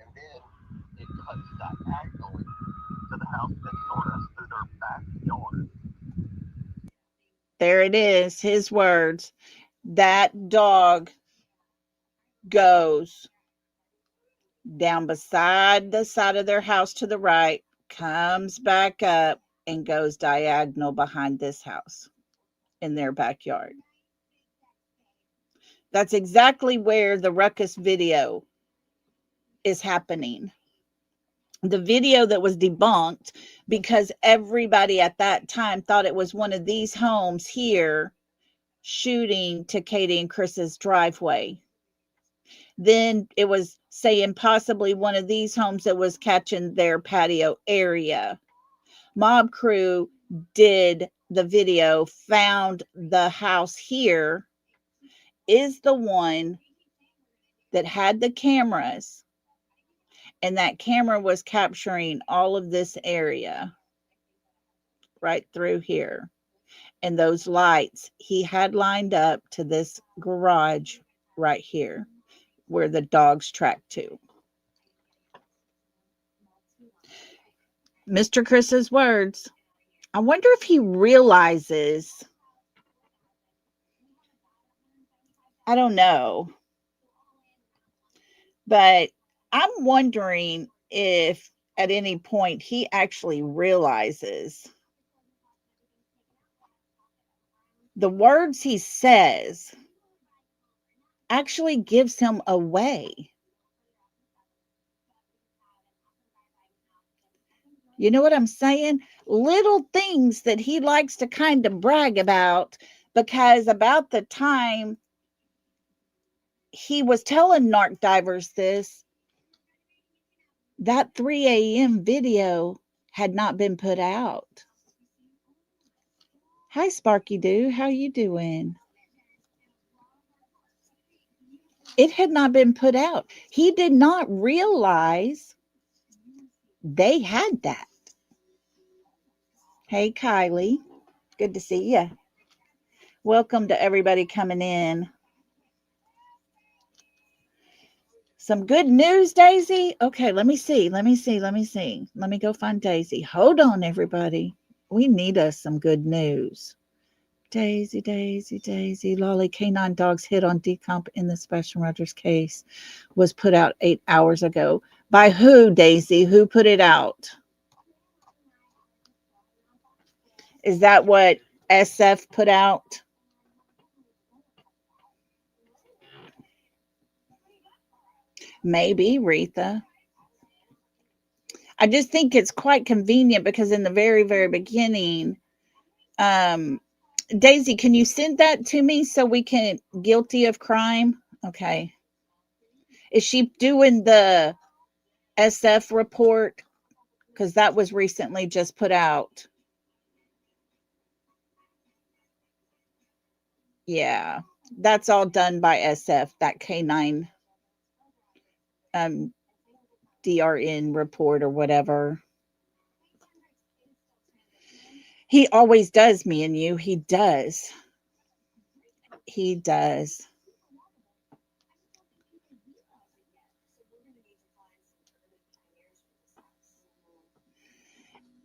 and then it cuts diagonally to the house next door to us through their backyard. There it is, his words. That dog goes down beside the side of their house to the right, comes back up, and goes diagonal behind this house in their backyard. That's exactly where the ruckus video is happening. The video that was debunked because everybody at that time thought it was one of these homes here shooting to Katie and Chris's driveway. Then it was saying possibly one of these homes that was catching their patio area. Mob Crew did the video, found the house here is the one that had the cameras, and that camera was capturing all of this area right through here. And those lights he had lined up to this garage right here where the dogs tracked to. Mr. Chris's words. I wonder if he realizes, I don't know, but I'm wondering if at any point he actually realizes the words he says actually gives him away. You know what I'm saying? Little things that he likes to kind of brag about, because about the time he was telling narc divers this, that 3 a.m. video had not been put out. Hi, Sparky Doo. How you doing? It had not been put out. He did not realize they had that. Hey, Kylie. Good to see you. Welcome to everybody coming in. Some good news, Daisy. Okay, let me see. Let me go find Daisy. Hold on, everybody. We need us some good news. Daisy. Lolly, canine dogs hit on decomp in the Sebastian Rogers case was put out 8 hours ago. By who, Daisy? Who put it out? Is that what SF put out? Maybe, Retha. I just think it's quite convenient because in the very, very beginning, Daisy, can you send that to me so we can guilty of crime? Okay. Is she doing the SF report? Because that was recently just put out. Yeah, that's all done by SF, that canine DRN report or whatever. He always does, me and you. He does. He does.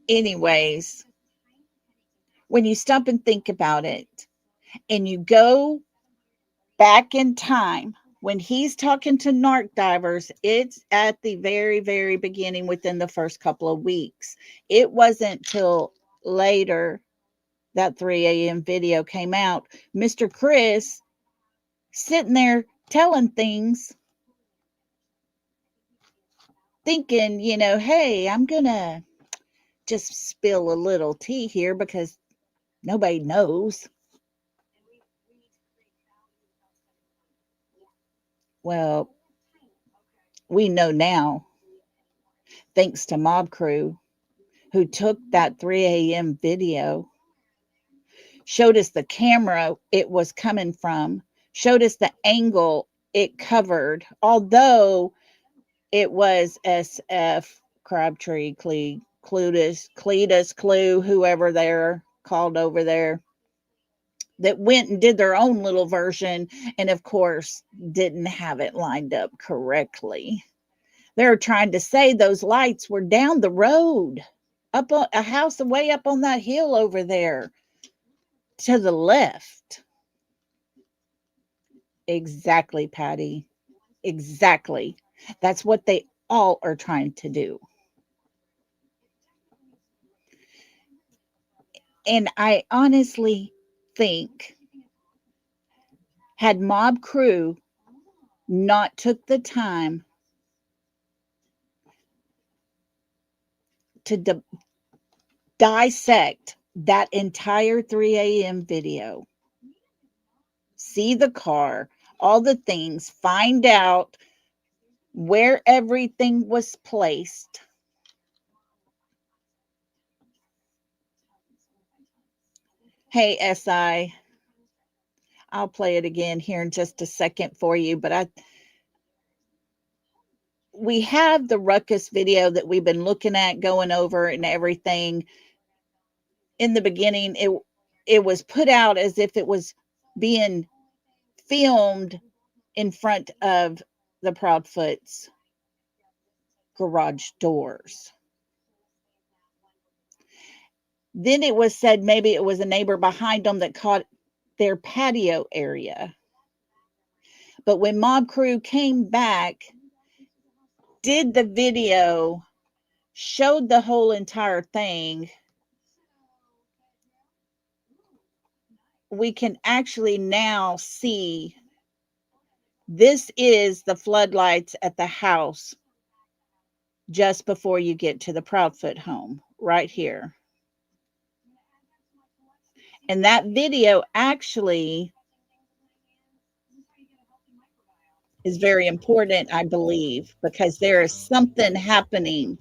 Anyways, when you stop and think about it and you go back in time, when he's talking to narc divers, it's at the very, very beginning within the first couple of weeks. It wasn't till later that 3 a.m. video came out. Mr. Chris sitting there telling things, thinking, hey, I'm going to just spill a little tea here because nobody knows. Well, we know now, thanks to Mob Crew, who took that 3 a.m. video, showed us the camera it was coming from, showed us the angle it covered, although it was SF, Crabtree, Cletus, Clue, whoever they're called over there, that went and did their own little version and, of course, didn't have it lined up correctly. They're trying to say those lights were down the road, up on a house way up on that hill over there to the left. Exactly, Patty. Exactly. That's what they all are trying to do. And I honestly think, had Mob Crew not took the time to dissect that entire 3 a.m. video, see the car, all the things, find out where everything was placed. Hey, SI, I'll play it again here in just a second for you, but we have the ruckus video that we've been looking at, going over and everything. In the beginning, it was put out as if it was being filmed in front of the Proudfoot's garage doors. Then it was said maybe it was a neighbor behind them that caught their patio area. But when Mob Crew came back, did the video, showed the whole entire thing, we can actually now see this is the floodlights at the house just before you get to the Proudfoot home, right here. And that video actually is very important, I believe, because there is something happening.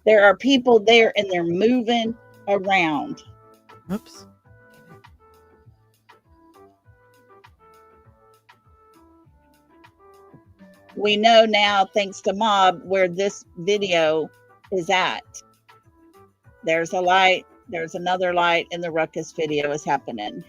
There are people there and they're moving around. Oops. We know now, thanks to Mob, where this video is at. There's a light, there's another light, and the ruckus video is happening.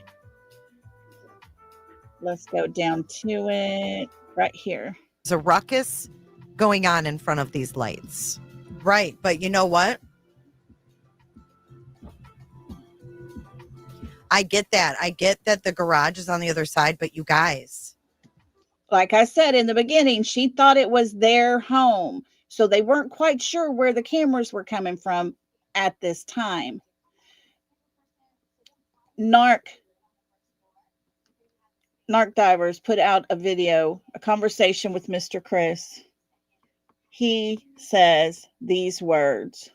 Let's go down to it right here. There's a ruckus going on in front of these lights. Right, but you know what? I get that. I get that the garage is on the other side, but you guys. Like I said in the beginning, she thought it was their home. So they weren't quite sure where the cameras were coming from at this time. Narc divers put out a video, a conversation with Mr. Chris. He says these words.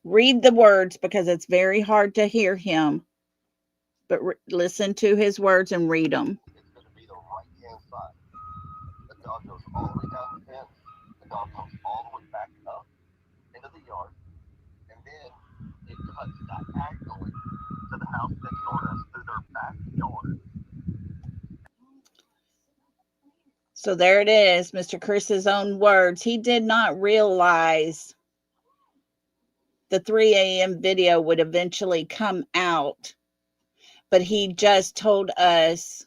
Read the words because it's very hard to hear him, but listen to his words and read them. It's going to be the right-hand side. The dog goes all the way down the fence. The dog comes all the way back up into the yard. And then it cuts diagonally to the house next door to us through their backyard. So there it is, Mr. Chris's own words. He did not realize the 3 a.m. video would eventually come out, but he just told us,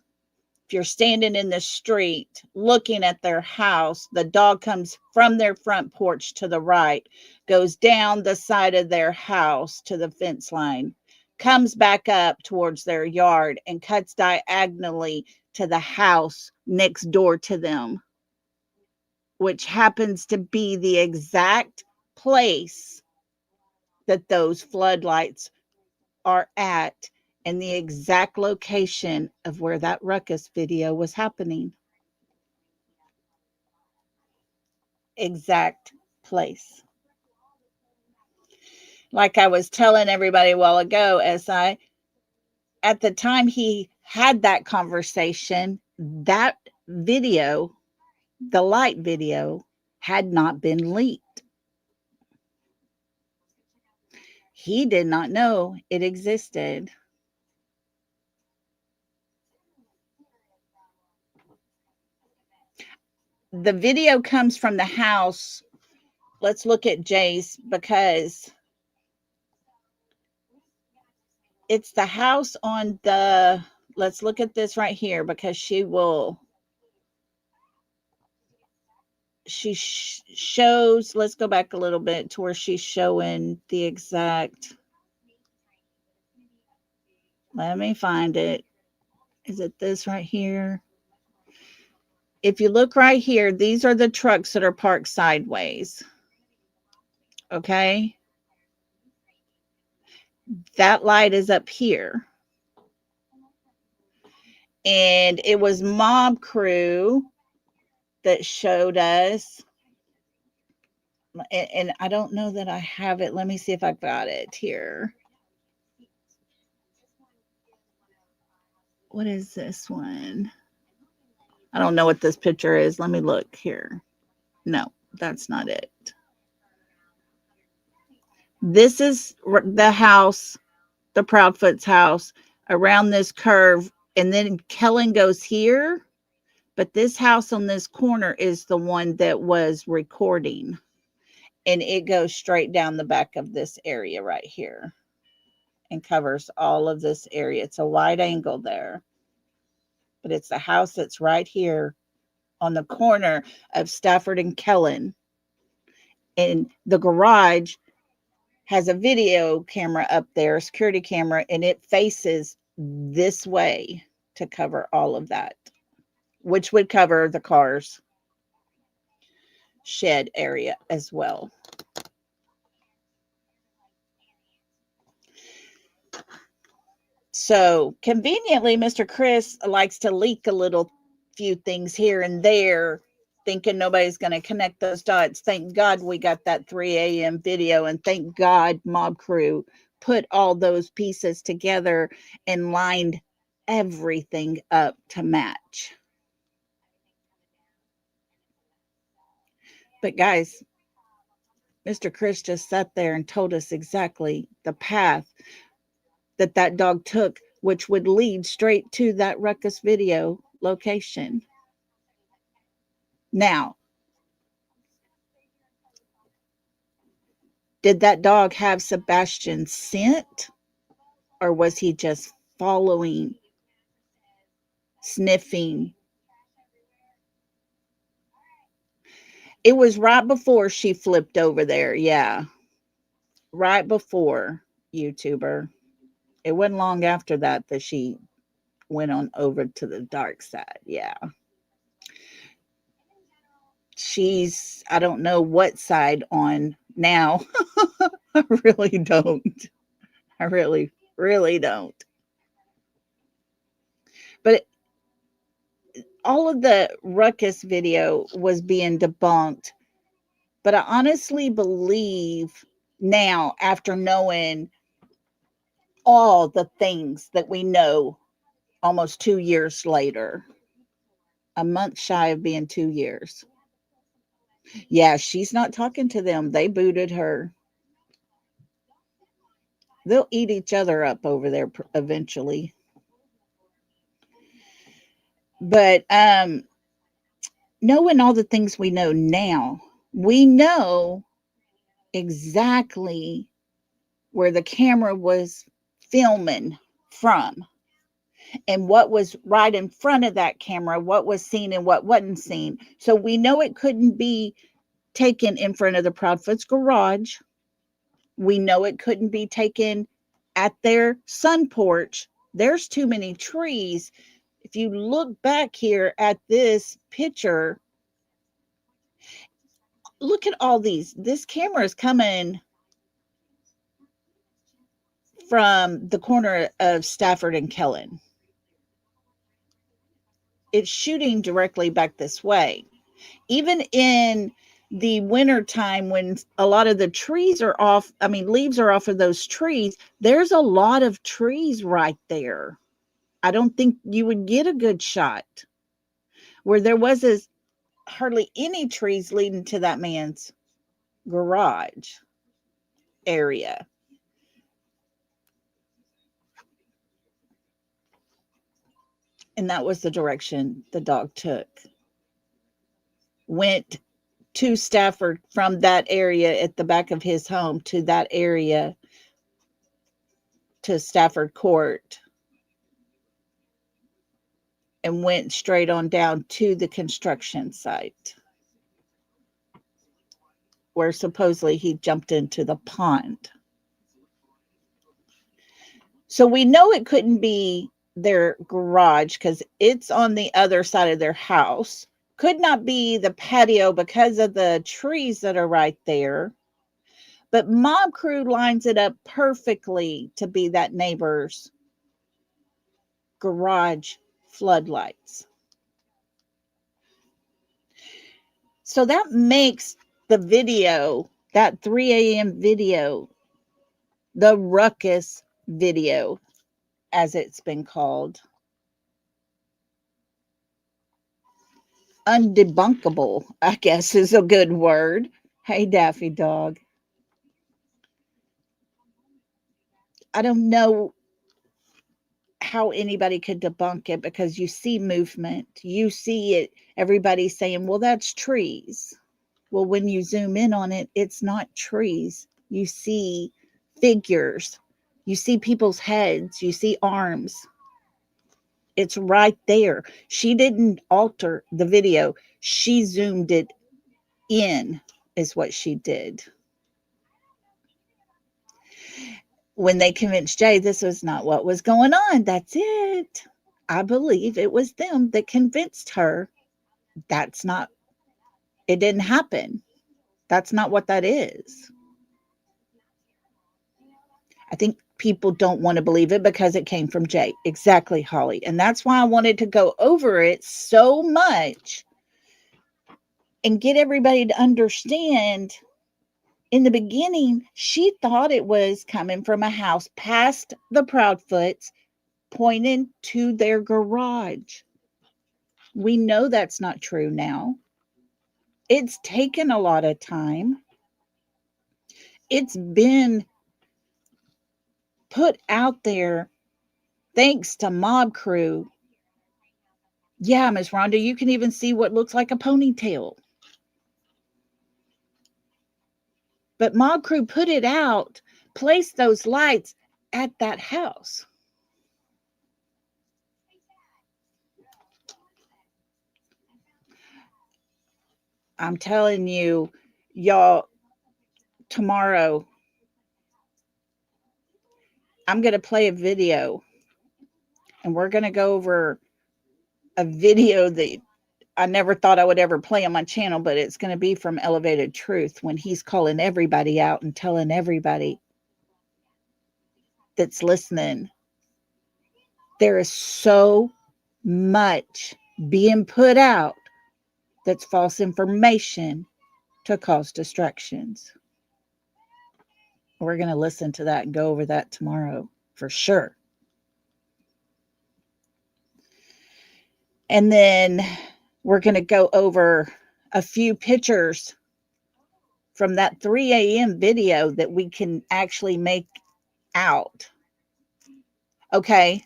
if you're standing in the street looking at their house, the dog comes from their front porch to the right, goes down the side of their house to the fence line, comes back up towards their yard, and cuts diagonally to the house next door to them, which happens to be the exact place that those floodlights are at and the exact location of where that ruckus video was happening. Exact place. Like I was telling everybody a while ago, at the time he had that conversation, that video, the light video, had not been leaked. He did not know it existed. The video comes from the house. Let's look at Jay's, because it's the house on the, let's look at this right here, because she shows, let's go back a little bit to where she's showing the exact, let me find it. Is it this right here? If you look right here, these are the trucks that are parked sideways. Okay. That light is up here. And it was Mob Crew that showed us. And I don't know that I have it. Let me see if I've got it here. What is this one? I don't know what this picture is. Let me look here. No, that's not it. This is the house, the Proudfoot's house, around this curve. And then Kellen goes here. But this house on this corner is the one that was recording. And it goes straight down the back of this area right here and covers all of this area. It's a wide angle there. But it's the house that's right here on the corner of Stafford and Kellen. And the garage has a video camera up there, a security camera, and it faces this way to cover all of that, which would cover the car's shed area as well. So conveniently, Mr. Chris likes to leak a little few things here and there, thinking nobody's going to connect those dots. Thank God we got that 3 a.m. video, and thank God Mob Crew put all those pieces together and lined everything up to match. But guys, Mr. Chris just sat there and told us exactly the path that that dog took, which would lead straight to that ruckus video location. Now, did that dog have Sebastian's scent, or was he just following, sniffing? It was right before she flipped over there. Yeah. Right before, YouTuber. It wasn't long after that she went on over to the dark side. Yeah. She's, I don't know what side on now. I really don't. I really, really don't. But all of the ruckus video was being debunked. But I honestly believe now, after knowing all the things that we know almost 2 years later, a month shy of being 2 years. Yeah, she's not talking to them. They booted her. They'll eat each other up over there eventually. But knowing all the things we know now, we know exactly where the camera was filming from and what was right in front of that camera, what was seen and what wasn't seen. So we know it couldn't be taken in front of the Proudfoot's garage. We know it couldn't be taken at their sun porch. There's too many trees. If you look back here at this picture, look at all these. This camera is coming from the corner of Stafford and Kellen. It's shooting directly back this way. Even in the winter time when a lot of the trees are off, leaves are off of those trees, there's a lot of trees right there. I don't think you would get a good shot where there was hardly any trees leading to that man's garage area. And that was the direction the dog took. Went to Stafford from that area at the back of his home to that area to Stafford Court and went straight on down to the construction site where supposedly he jumped into the pond. So we know it couldn't be their garage because it's on the other side of their house. Could not be the patio because of the trees that are right there. But Mob Crew lines it up perfectly to be that neighbor's garage floodlights. So that makes the video, that 3 a.m. video, the ruckus video, as it's been called, undebunkable, I guess is a good word. Hey, Daffy Dog. I don't know how anybody could debunk it because you see movement. You see it, everybody saying, well, that's trees. Well, when you zoom in on it, it's not trees. You see figures. You see people's heads. You see arms. It's right there. She didn't alter the video. She zoomed it in, is what she did. When they convinced Jay this was not what was going on, that's it. I believe it was them that convinced her that's not, it didn't happen. That's not what that is. I think people don't want to believe it because it came from Jay. Exactly, Holly. And that's why I wanted to go over it so much and get everybody to understand. In the beginning, she thought it was coming from a house past the Proudfoots, pointing to their garage. We know that's not true now. It's taken a lot of time. It's been put out there thanks to Mob Crew. Yeah, Miss Rhonda, you can even see what looks like a ponytail. But Mob Crew put it out, placed those lights at that house. I'm telling you, y'all, tomorrow I'm going to play a video and we're going to go over a video that I never thought I would ever play on my channel, but it's going to be from Elevated Truth when he's calling everybody out and telling everybody that's listening. There is so much being put out that's false information to cause distractions. We're going to listen to that and go over that tomorrow for sure. And then we're going to go over a few pictures from that 3 a.m. video that we can actually make out. Okay.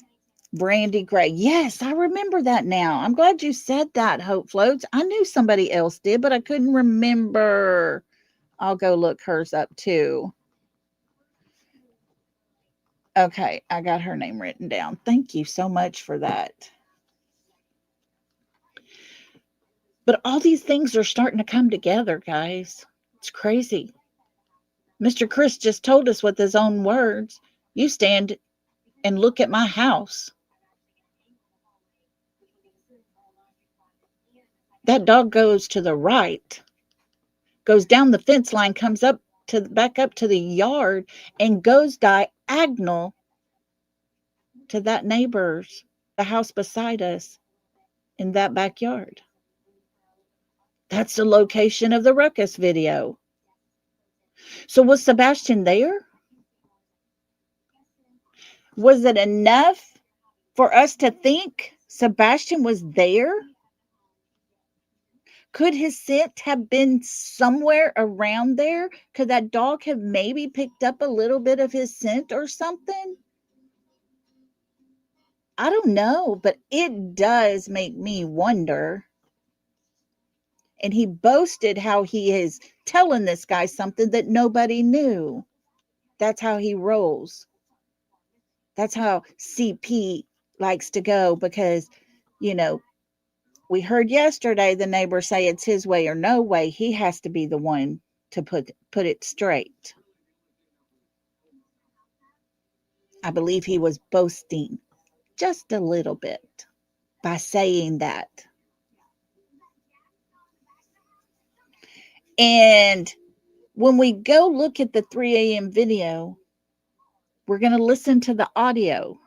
Brandy Gray. Yes, I remember that now. I'm glad you said that, Hope Floats. I knew somebody else did, but I couldn't remember. I'll go look hers up too. Okay, I got her name written down. Thank you so much for that. But all these things are starting to come together, guys. It's crazy. Mr. Chris just told us with his own words, you stand and look at my house. That dog goes to the right, goes down the fence line, comes up to back up to the yard, and goes diagonal to that neighbor's, the house beside us in that backyard. That's the location of the ruckus video. So was Sebastian there? Was it enough for us to think Sebastian was there? Could his scent have been somewhere around there? Could that dog have maybe picked up a little bit of his scent or something? I don't know, but it does make me wonder. And he boasted how he is telling this guy something that nobody knew. That's how he rolls. That's how CP likes to go because, you know, we heard yesterday the neighbor say it's his way or no way. He has to be the one to put it straight. I believe he was boasting just a little bit by saying that. And when we go look at the 3 a.m. video, we're going to listen to the audio.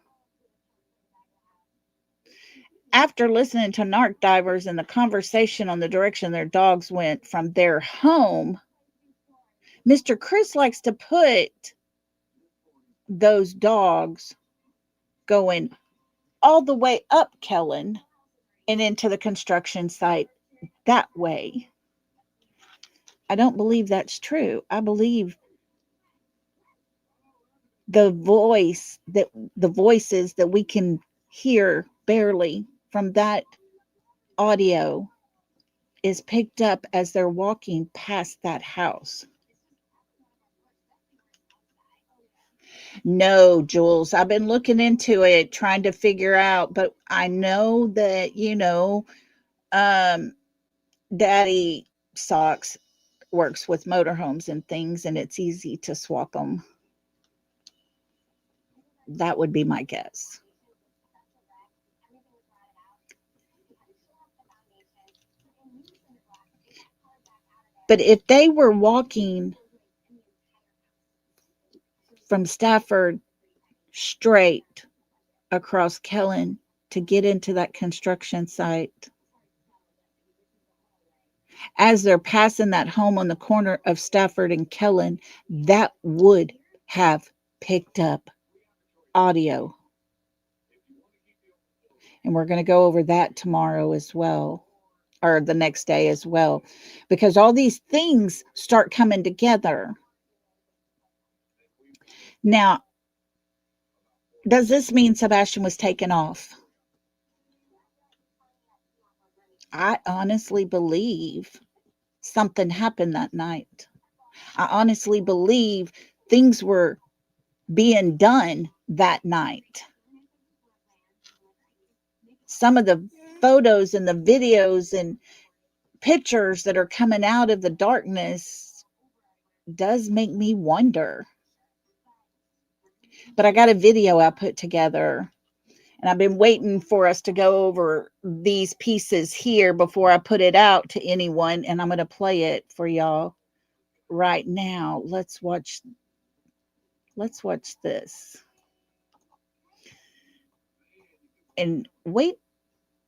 After listening to narc divers and the conversation on the direction their dogs went from their home, Mr. Chris likes to put those dogs going all the way up Kellen and into the construction site that way. I don't believe that's true. I believe the voices that we can hear barely from that audio is picked up as they're walking past that house. No, Jules, I've been looking into it, trying to figure out, but I know that, Daddy Socks works with motorhomes and things, and it's easy to swap them. That would be my guess. But if they were walking from Stafford straight across Kellen to get into that construction site, as they're passing that home on the corner of Stafford and Kellen, that would have picked up audio. And we're going to go over that tomorrow as well, or the next day as well, because all these things start coming together. Now, does this mean Sebastian was taken off? I honestly believe something happened that night. I honestly believe things were being done that night. Some of the photos and the videos and pictures that are coming out of the darkness does make me wonder. But I got a video I put together, and I've been waiting for us to go over these pieces here before I put it out to anyone, and I'm going to play it for y'all right now. Let's watch this. And wait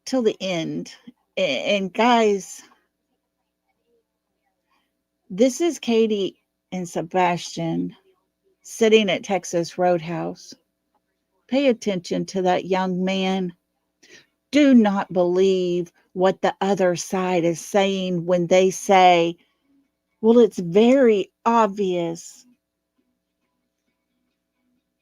till the end. And guys, this is Katie and Sebastian sitting at Texas Roadhouse. Pay attention to that young man. Do not believe what the other side is saying when they say, well, it's very obvious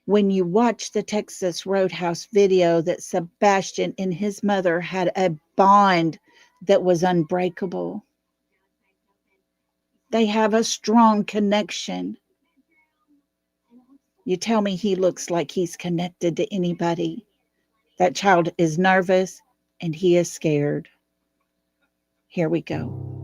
when you watch the Texas Roadhouse video, that Sebastian and his mother had a bond that was unbreakable. They have a strong connection. You tell me he looks like he's connected to anybody. That child is nervous and he is scared. Here we go.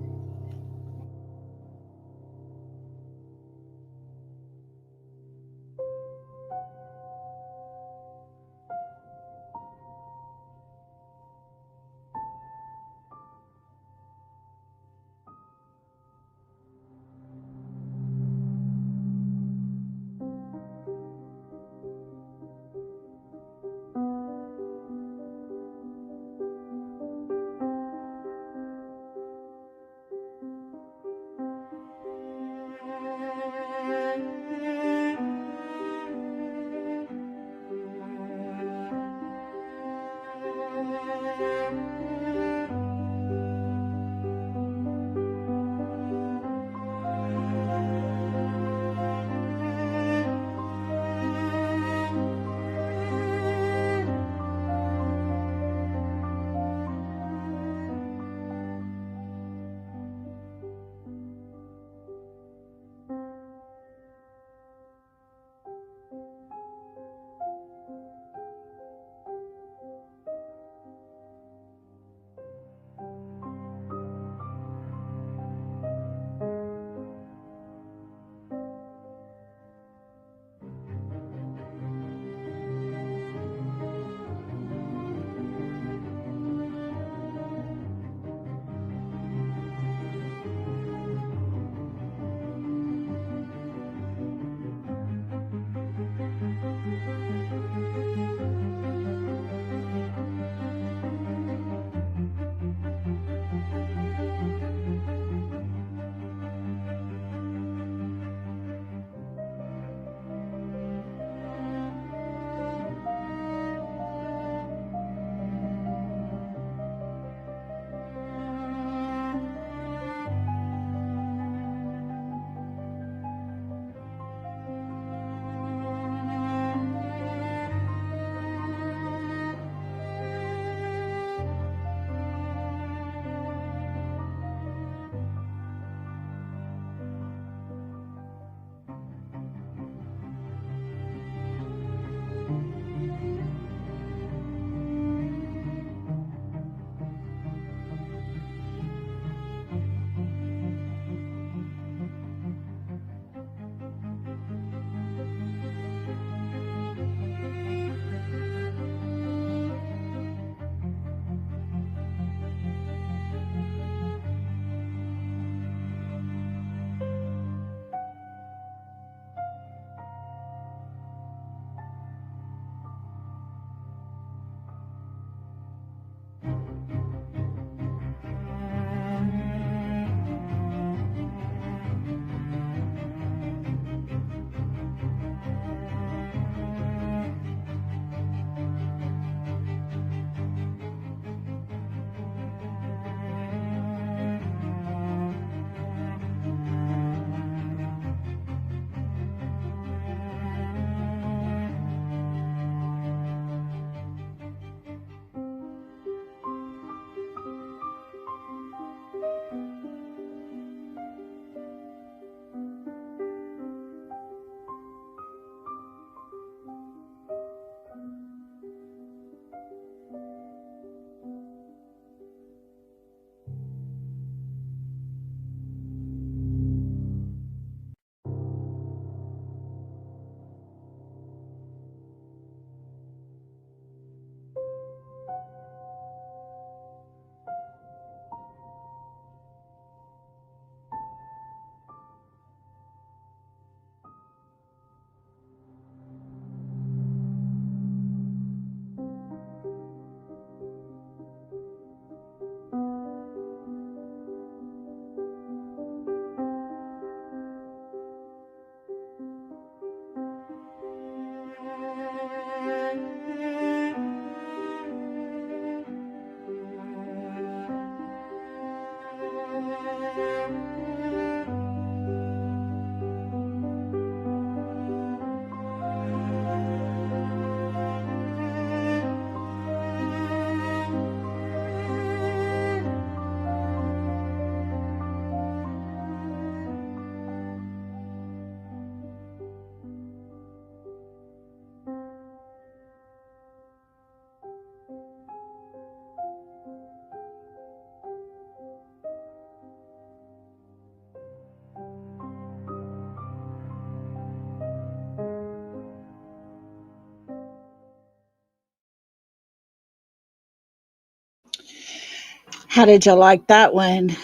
How did you like that one?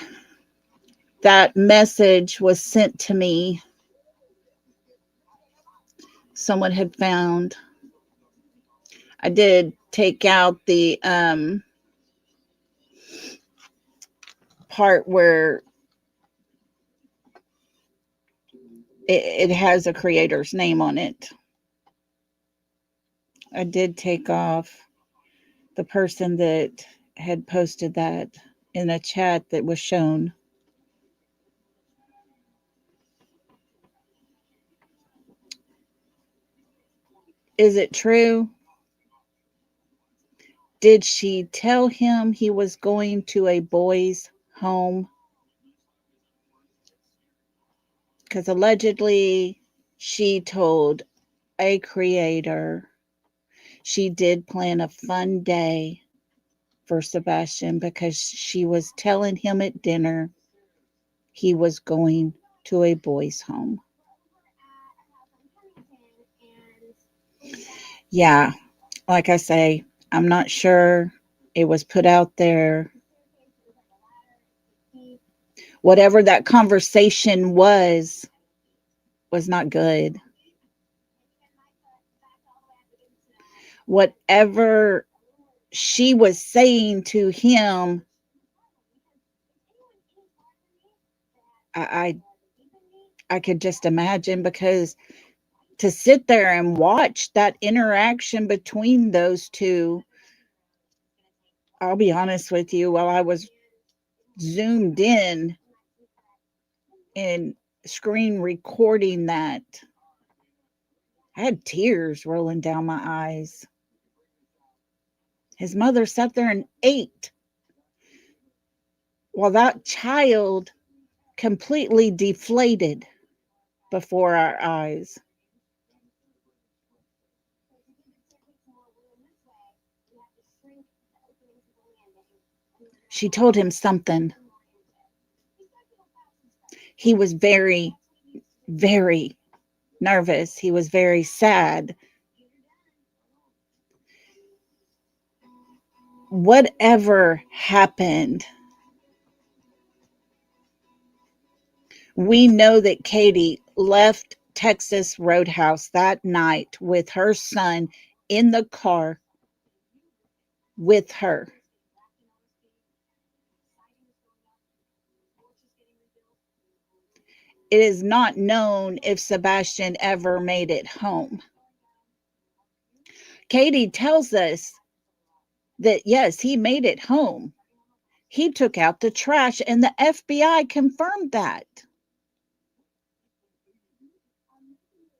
That message was sent to me. Someone had found. I did take out the part where it has a creator's name on it. I did take off the person that had posted that in a chat that was shown. Is it true? Did she tell him he was going to a boys' home? Because allegedly she told a creator she did plan a fun day for Sebastian because she was telling him at dinner he was going to a boys' home. Yeah, like I say, I'm not sure. It was put out there. Whatever that conversation was not good. Whatever she was saying to him, I could just imagine, because to sit there and watch that interaction between those two, I'll be honest with you, while I was zoomed in and screen recording that, I had tears rolling down my eyes. His mother sat there and ate while that child completely deflated before our eyes. She told him something. He was very, very nervous. He was very sad. Whatever happened, we know that Katie left Texas Roadhouse that night with her son in the car with her. It is not known if Sebastian ever made it home. Katie tells us that yes, he made it home. He took out the trash, and the FBI confirmed that.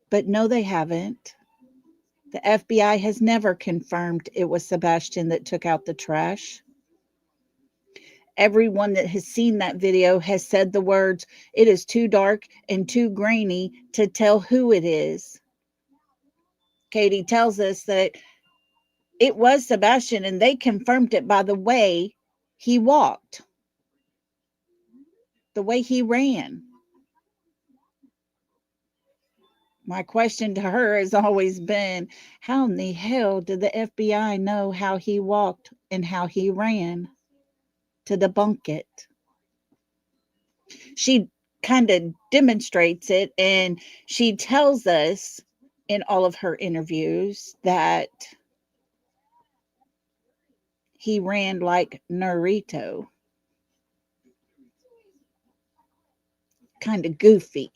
But no, they haven't. The FBI has never confirmed it was Sebastian that took out the trash. Everyone that has seen that video has said the words, "It is too dark and too grainy to tell who it is." Katie tells us that it was Sebastian, and they confirmed it by the way he walked, the way he ran. My question to her has always been, how in the hell did the FBI know how he walked and how he ran to debunk it? She kind of demonstrates it, and she tells us in all of her interviews that he ran like Naruto. Kind of goofy.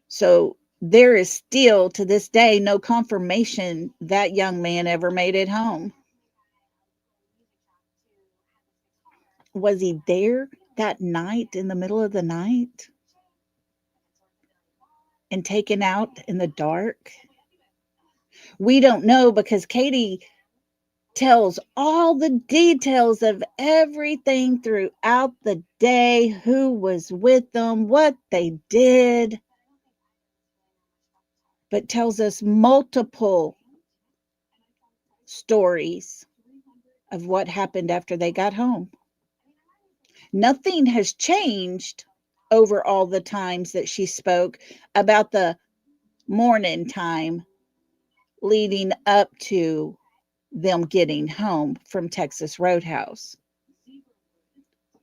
So there is still to this day no confirmation that young man ever made it home. Was he there that night in the middle of the night and taken out in the dark? We don't know, because Katie tells all the details of everything throughout the day, who was with them, what they did, but tells us multiple stories of what happened after they got home. Nothing has changed over all the times that she spoke about the morning time leading up to them getting home from Texas Roadhouse.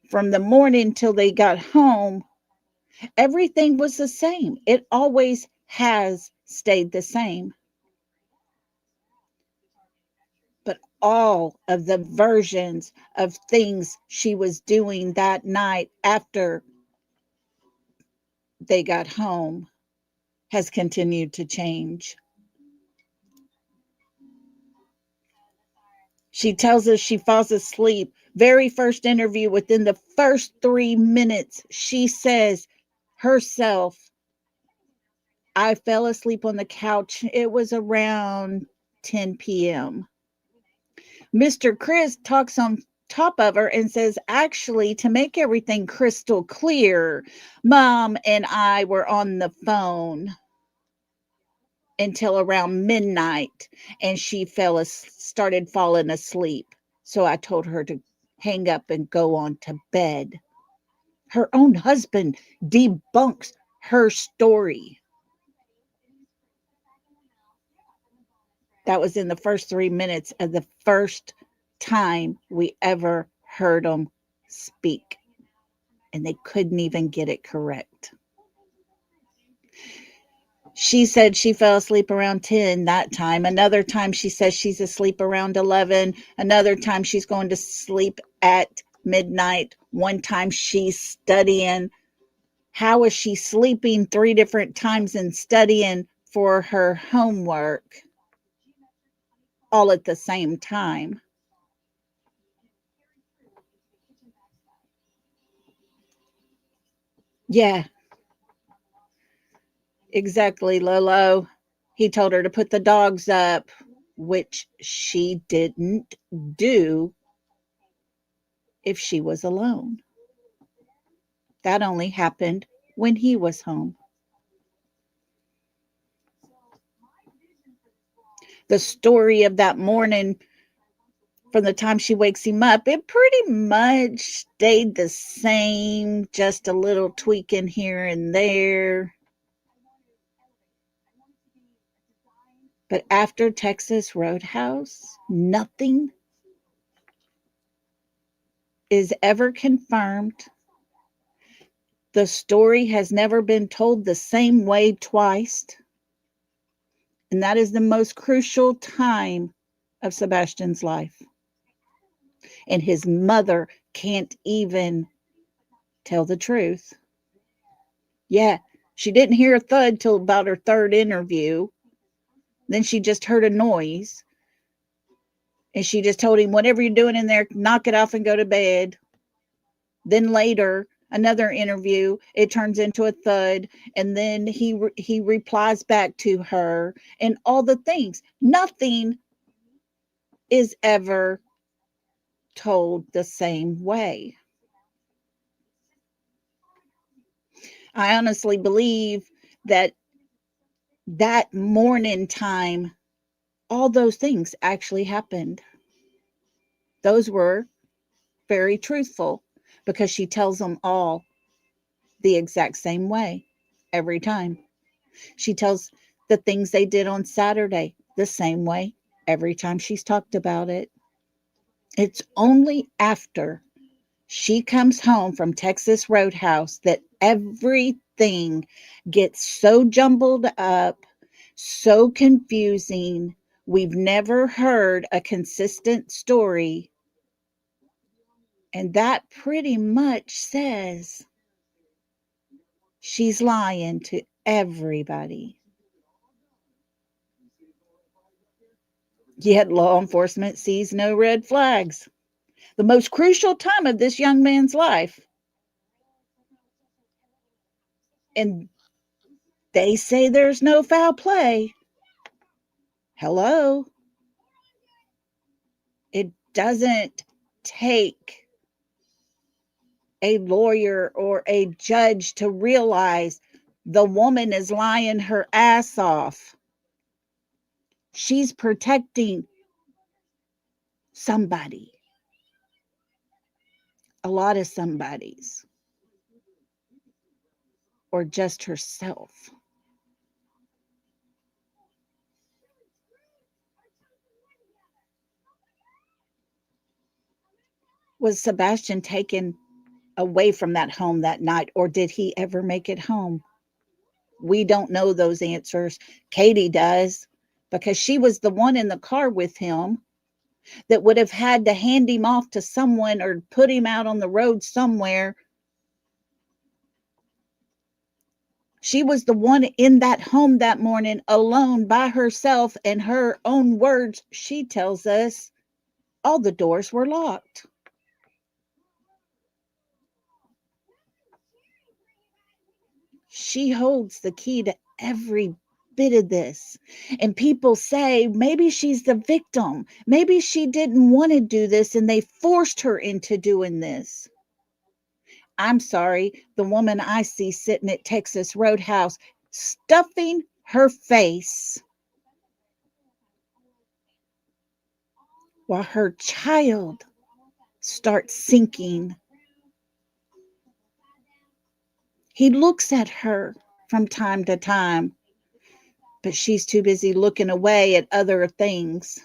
From the morning till they got home, everything was the same. It always has stayed the same. But all of the versions of things she was doing that night after they got home has continued to change. She tells us she falls asleep. Very first interview, within the first 3 minutes, she says herself, I fell asleep on the couch. It was around 10 p.m. Mr. Chris talks on top of her and says, actually, to make everything crystal clear, Mom and I were on the phone until around midnight and she started falling asleep. So I told her to hang up and go on to bed. Her own husband debunks her story. That was in the first 3 minutes of the first time we ever heard them speak. And they couldn't even get it correct. She said she fell asleep around 10 that time. Another time she says she's asleep around 11. Another time she's going to sleep at midnight. One time she's studying. How is she sleeping 3 different times and studying for her homework all at the same time? Yeah, exactly, Lolo. He told her to put the dogs up, which she didn't do if she was alone. That only happened when he was home. The story of that morning, from the time she wakes him up, it pretty much stayed the same, just a little tweaking here and there. But after Texas Roadhouse, nothing is ever confirmed. The story has never been told the same way twice. And that is the most crucial time of Sebastian's life. And his mother can't even tell the truth. Yeah, she didn't hear a thud till about her third interview. Then she just heard a noise. And she just told him, whatever you're doing in there, knock it off and go to bed. Then later, another interview, it turns into a thud. And then he replies back to her and all the things. Nothing is ever told the same way. I honestly believe that that morning time, all those things actually happened. Those were very truthful because she tells them all the exact same way every time. She tells the things they did on Saturday the same way every time she's talked about it. It's only after she comes home from Texas Roadhouse that everything gets so jumbled up, so confusing. We've never heard a consistent story. And that pretty much says she's lying to everybody. Yet law enforcement sees no red flags. The most crucial time of this young man's life. And they say there's no foul play. Hello? It doesn't take a lawyer or a judge to realize the woman is lying her ass off. She's protecting somebody, a lot of somebodies, or just herself. Was Sebastian taken away from that home that night, or did he ever make it home? We don't know those answers. Katie does, because she was the one in the car with him that would have had to hand him off to someone or put him out on the road somewhere. She was the one in that home that morning alone by herself, and her own words, she tells us all the doors were locked. She holds the key to every bit of this. And people say maybe she's the victim. Maybe she didn't want to do this and they forced her into doing this. I'm sorry, the woman I see sitting at Texas Roadhouse stuffing her face while her child starts sinking. He looks at her from time to time, but she's too busy looking away at other things,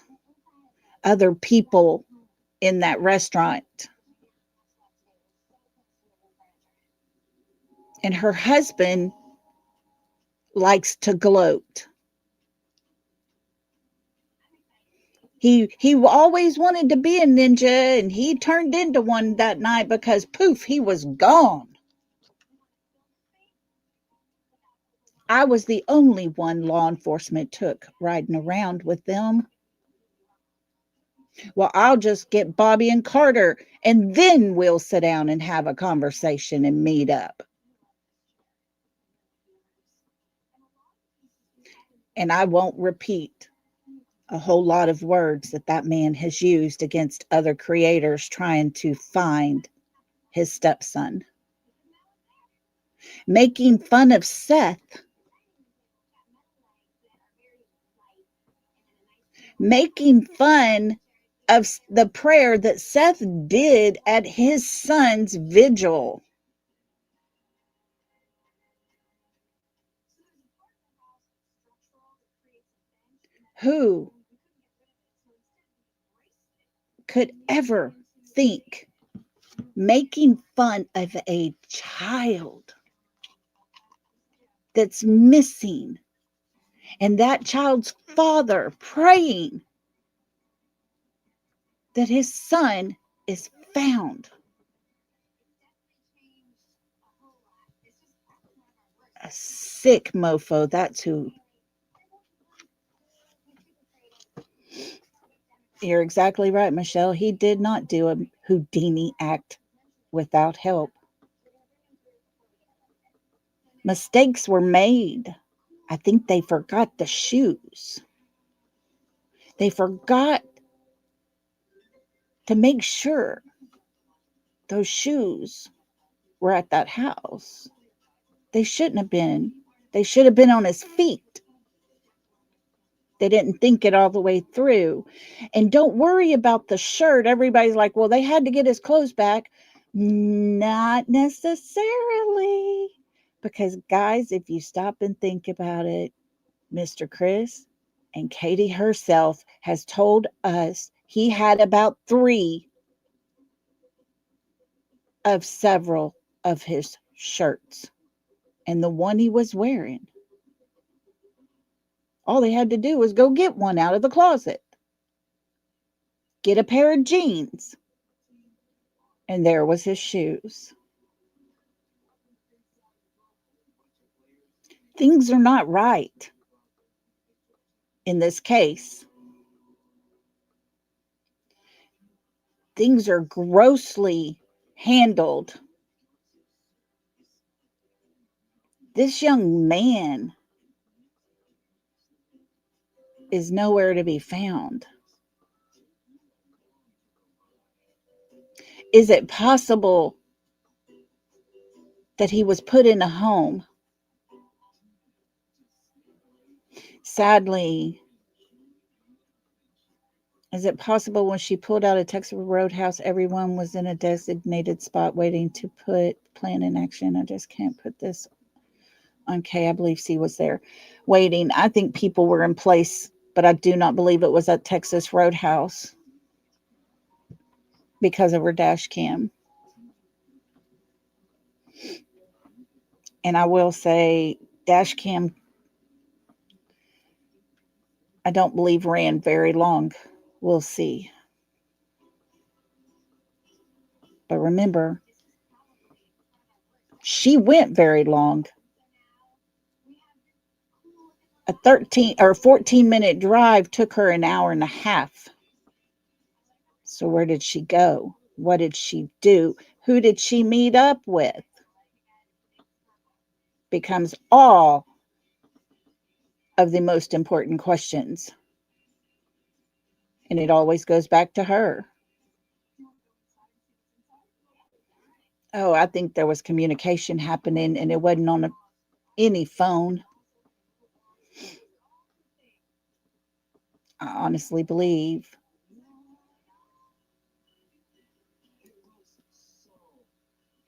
other people in that restaurant. And her husband likes to gloat. He always wanted to be a ninja, and he turned into one that night because poof, he was gone. I was the only one law enforcement took riding around with them. Well, I'll just get Bobby and Carter, and then we'll sit down and have a conversation and meet up. And I won't repeat a whole lot of words that man has used against other creators trying to find his stepson. Making fun of Seth. Making fun of the prayer that Seth did at his son's vigil. Who could ever think making fun of a child that's missing and that child's father praying that his son is found? A sick mofo, that's who. You're exactly right, Michelle. He did not do a Houdini act without help. Mistakes were made. I think they forgot the shoes. They forgot to make sure those shoes were at that house. They shouldn't have been. They should have been on his feet. They didn't think it all the way through. And don't worry about the shirt. Everybody's like, well, they had to get his clothes back. Not necessarily. Because, guys, if you stop and think about it, Mr. Chris and Katie herself has told us he had about 3 of several of his shirts. And the one he was wearing, all they had to do was go get one out of the closet, get a pair of jeans, and there was his shoes. Things are not right in this case. Things are grossly handled. This young man is nowhere to be found. Is it possible that he was put in a home? Sadly, is it possible when she pulled out of Texas Roadhouse, everyone was in a designated spot waiting to put plan in action? I just can't put this on K. I believe C was there waiting. I think people were in place, but I do not believe it was at Texas Roadhouse. because of her dash cam. And I will say, dash cam, I don't believe ran very long. We'll see. But remember, she went very long. A 13 or 14-minute drive took her an hour and a half. So where did she go? What did she do? Who did she meet up with? Becomes all of the most important questions. And it always goes back to her. Oh, I think there was communication happening and it wasn't on any phone. I honestly believe.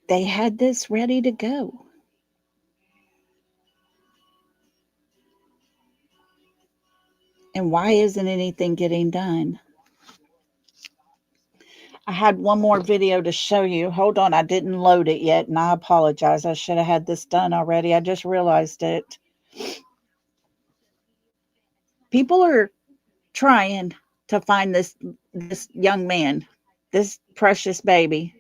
They had this ready to go. And why isn't anything getting done? I had one more video to show you. Hold on, I didn't load it yet, and I apologize. I should have had this done already. I just realized it. People are trying to find this young man, this precious baby.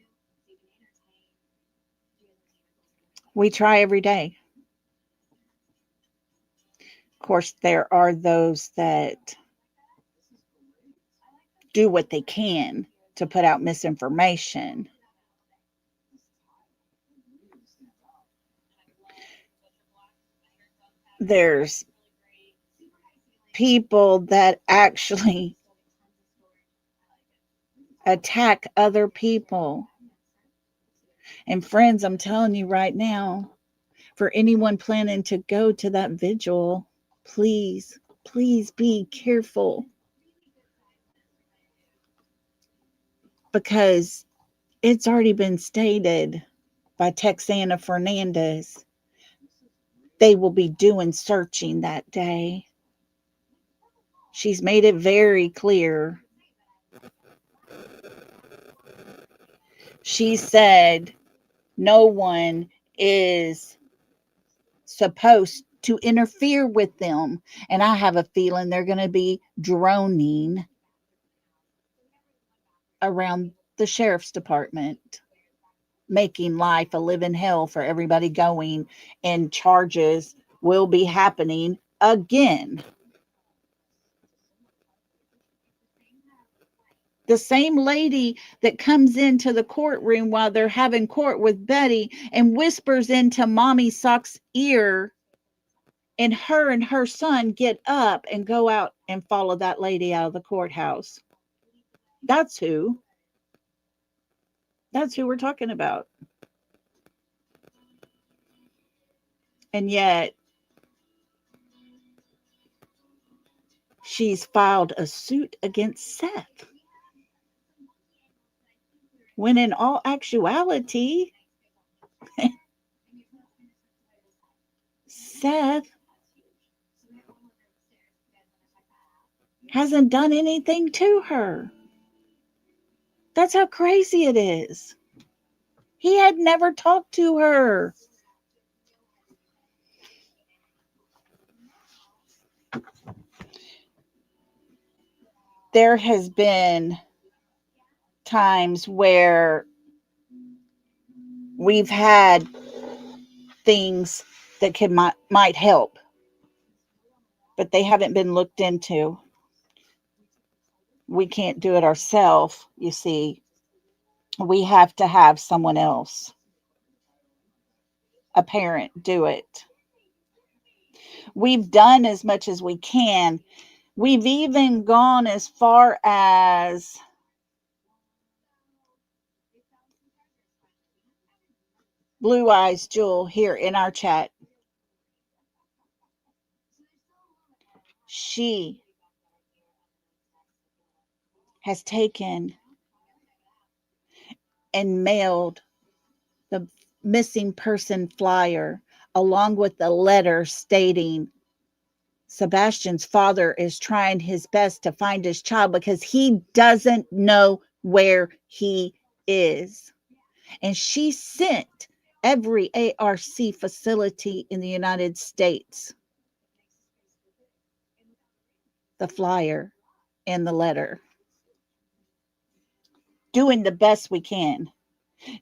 We try every day. Of course, there are those that do what they can to put out misinformation. There's people that actually attack other people. And friends, I'm telling you right now, for anyone planning to go to that vigil, please, please be careful. Because it's already been stated by Texana Fernandez, they will be doing searching that day. She's made it very clear. She said no one is supposed to interfere with them. And I have a feeling they're going to be droning around the sheriff's department, making life a living hell for everybody going, and charges will be happening again. The same lady that comes into the courtroom while they're having court with Betty and whispers into Mommy Sock's ear, and her son get up and go out and follow that lady out of the courthouse. That's who. That's who we're talking about. And yet, she's filed a suit against Seth. When in all actuality, Seth hasn't done anything to her. That's how crazy it is. He had never talked to her. There has been times where we've had things that might help, but they haven't been looked into. We can't do it ourselves, you see. We have to have someone else, a parent, do it. We've done as much as we can. We've even gone as far as Blue Eyes Jewel here in our chat. She has taken and mailed the missing person flyer along with the letter stating Sebastian's father is trying his best to find his child because he doesn't know where he is. And she sent every ARC facility in the United States the flyer and the letter, doing the best we can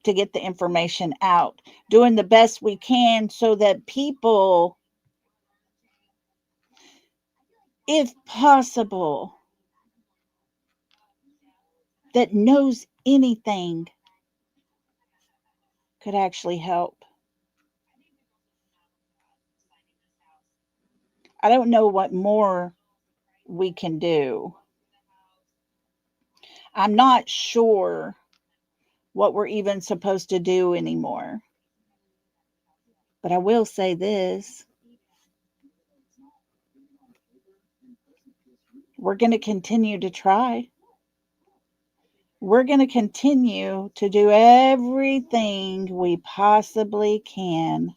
to get the information out, doing the best we can so that people, if possible, that knows anything could actually help. I don't know what more we can do. I'm not sure what we're even supposed to do anymore. But I will say this, we're going to continue to try. We're going to continue to do everything we possibly can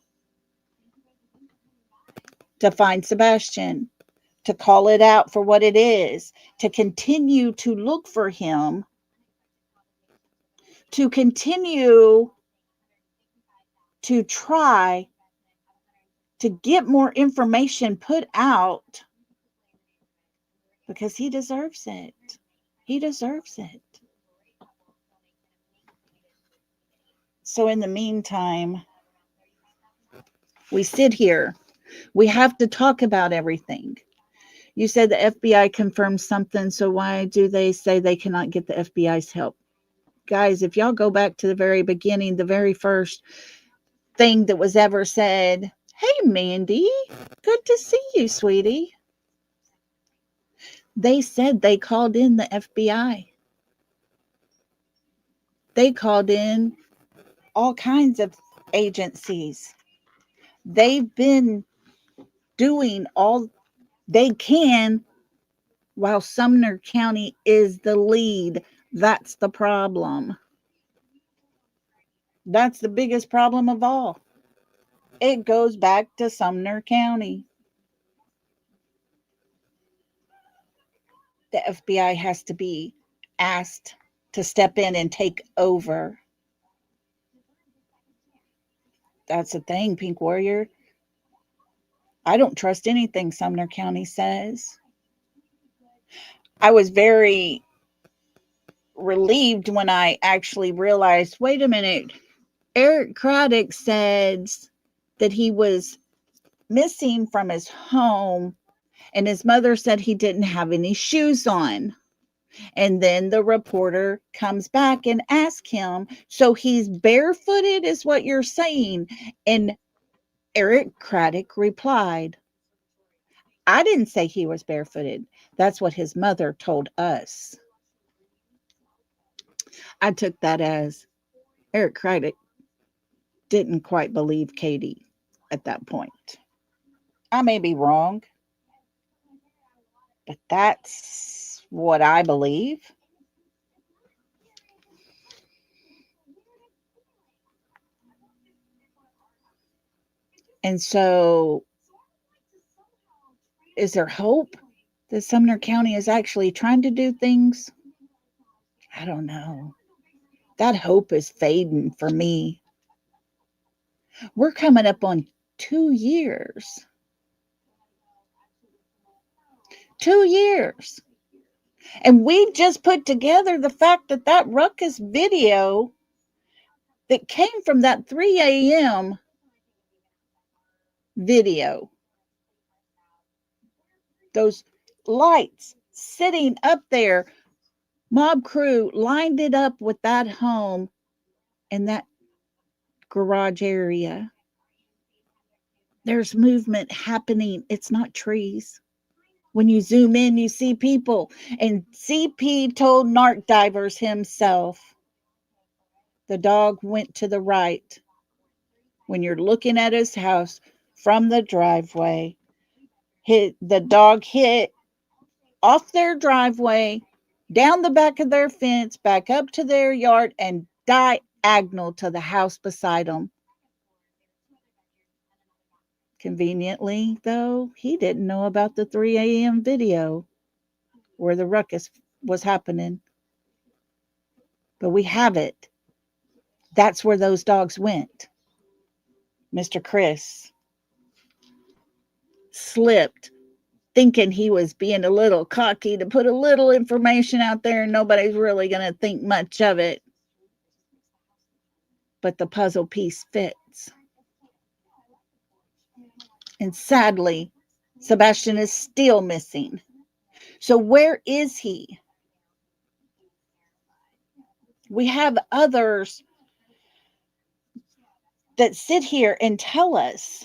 to find Sebastian, to call it out for what it is, to continue to look for him, to continue to try to get more information put out because he deserves it. He deserves it. So, in the meantime, we sit here. We have to talk about everything. You said the FBI confirmed something, so why do they say they cannot get the FBI's help? Guys, if y'all go back to the very beginning, the very first thing that was ever said, hey, Mandy, good to see you, sweetie. They said they called in the FBI. They called in all kinds of agencies. They've been doing all they can while Sumner County is the lead. That's the problem. That's the biggest problem of all. It goes back to Sumner County. The FBI has to be asked to step in and take over. That's the thing, Pink Warrior. I don't trust anything Sumner County says. I was very relieved when I actually realized, wait a minute, Eric Craddock says that he was missing from his home and his mother said he didn't have any shoes on. And then the reporter comes back and asks him, so he's barefooted, is what you're saying? And Eric Craddock replied, I didn't say he was barefooted. That's what his mother told us. I took that as Eric Craddock didn't quite believe Katie at that point. I may be wrong, but that's what I believe. And so, is there hope that Sumner County is actually trying to do things? I don't know. That hope is fading for me. We're coming up on 2 years. 2 years. And we just put together the fact that that ruckus video that came from that 3 a.m. video, those lights sitting up there, mob crew lined it up with that home and that garage area. There's movement happening. It's not trees. When you zoom in, you see people. And CP told narc divers himself, the dog went to the right. When you're looking at his house from the driveway, the dog hit off their driveway, down the back of their fence, back up to their yard, and diagonal to the house beside them. Conveniently, though, he didn't know about the 3 a.m. video where the ruckus was happening. But we have it. That's where those dogs went. Mr. Chris slipped, thinking he was being a little cocky to put a little information out there and nobody's really going to think much of it. But the puzzle piece fits. And sadly, Sebastian is still missing. So where is he? We have others that sit here and tell us,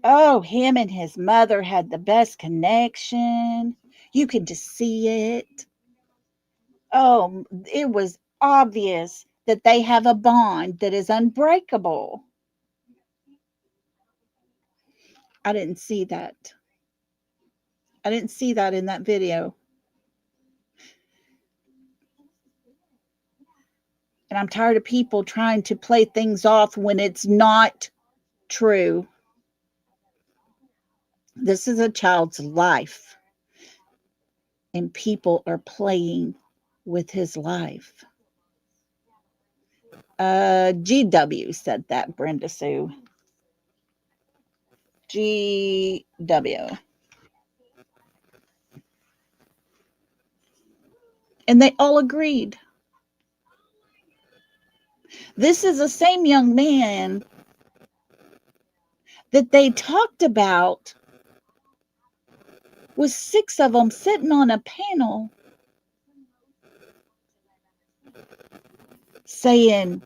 oh, him and his mother had the best connection. You can just see it. Oh, it was obvious that they have a bond that is unbreakable. I didn't see that. I didn't see that in that video. And I'm tired of people trying to play things off when it's not true. This is a child's life. And people are playing with his life. GW said that, Brenda Sue. GW. And they all agreed. This is the same young man that they talked about with 6 of them sitting on a panel saying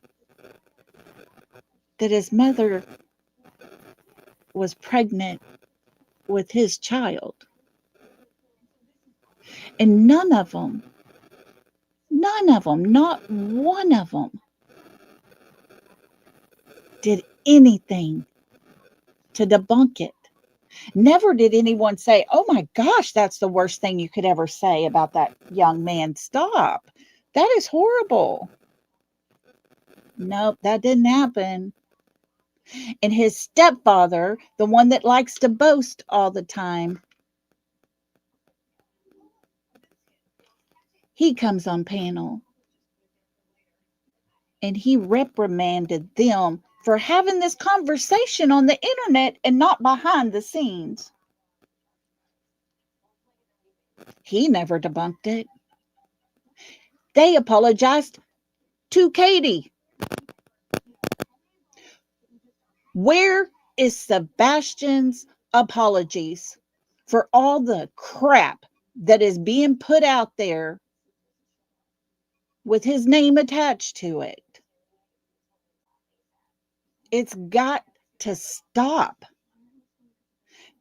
that his mother was pregnant with his child. And none of them, not one of them, did anything to debunk it. Never did anyone say, oh my gosh, that's the worst thing you could ever say about that young man. Stop. That is horrible. Nope, that didn't happen. And his stepfather, the one that likes to boast all the time, he comes on panel and he reprimanded them for having this conversation on the internet and not behind the scenes. He never debunked it. They apologized to Katie. Where is Sebastian's apologies for all the crap that is being put out there with his name attached to it? It's got to stop.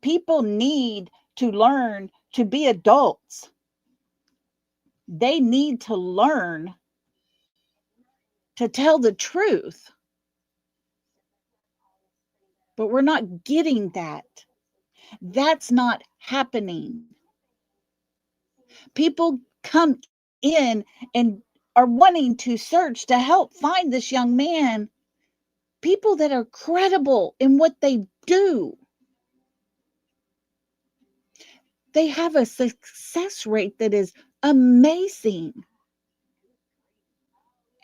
People need to learn to be adults. They need to learn to tell the truth. But we're not getting that. That's not happening. People come in and are wanting to search to help find this young man. People that are credible in what they do. They have a success rate that is amazing.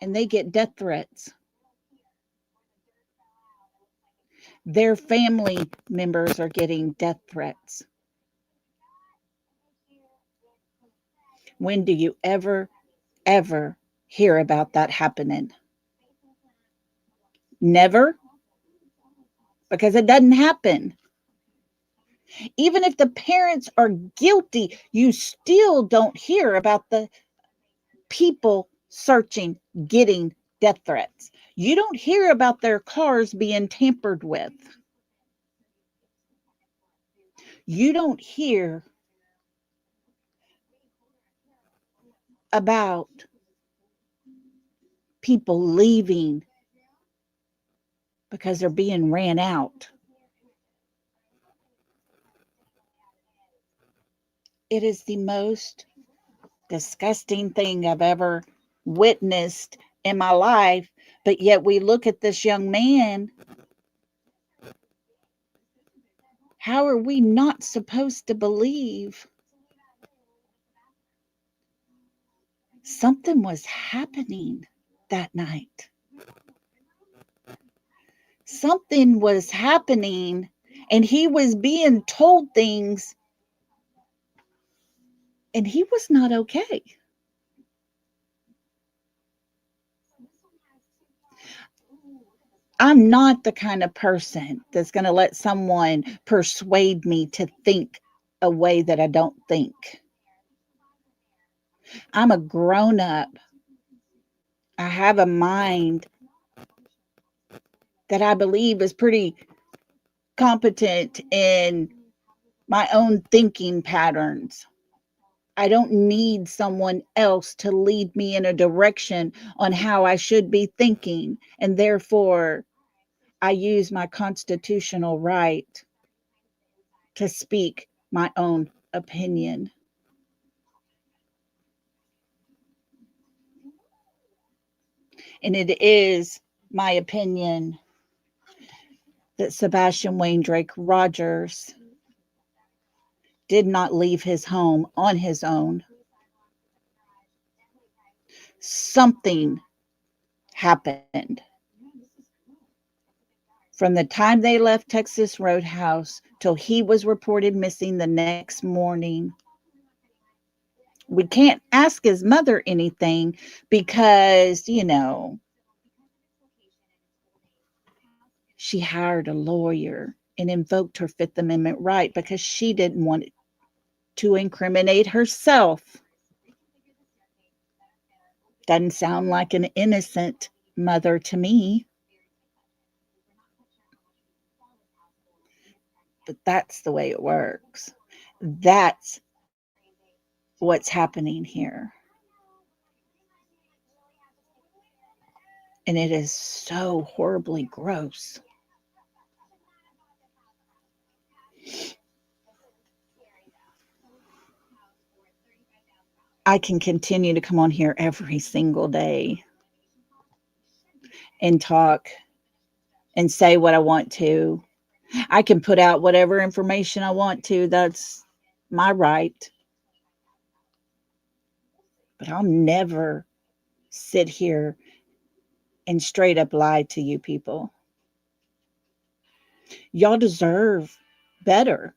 And they get death threats. Their family members are getting death threats. When do you ever hear about that happening? Never? Because it doesn't happen. Even if the parents are guilty, you still don't hear about the people searching, getting death threats. You don't hear about their cars being tampered with. You don't hear about people leaving because they're being ran out. It is the most disgusting thing I've ever witnessed in my life. But yet we look at this young man. How are we not supposed to believe Something was happening that night. Something was happening, and he was being told things, and he was not okay. I'm not the kind of person that's going to let someone persuade me to think a way that I don't think. I'm a grown up. I have a mind that I believe is pretty competent in my own thinking patterns. I don't need someone else to lead me in a direction on how I should be thinking. And therefore, I use my constitutional right to speak my own opinion. And it is my opinion that Sebastian Wayne Drake Rogers did not leave his home on his own. Something happened. From the time they left Texas Roadhouse till he was reported missing the next morning. We can't ask his mother anything because, she hired a lawyer and invoked her Fifth Amendment right because she didn't want to incriminate herself. Doesn't sound like an innocent mother to me. But that's the way it works. That's what's happening here. And it is so horribly gross. I can continue to come on here every single day and talk and say what I want to. I can put out whatever information I want to. That's my right. But I'll never sit here and straight up lie to you people. Y'all deserve better.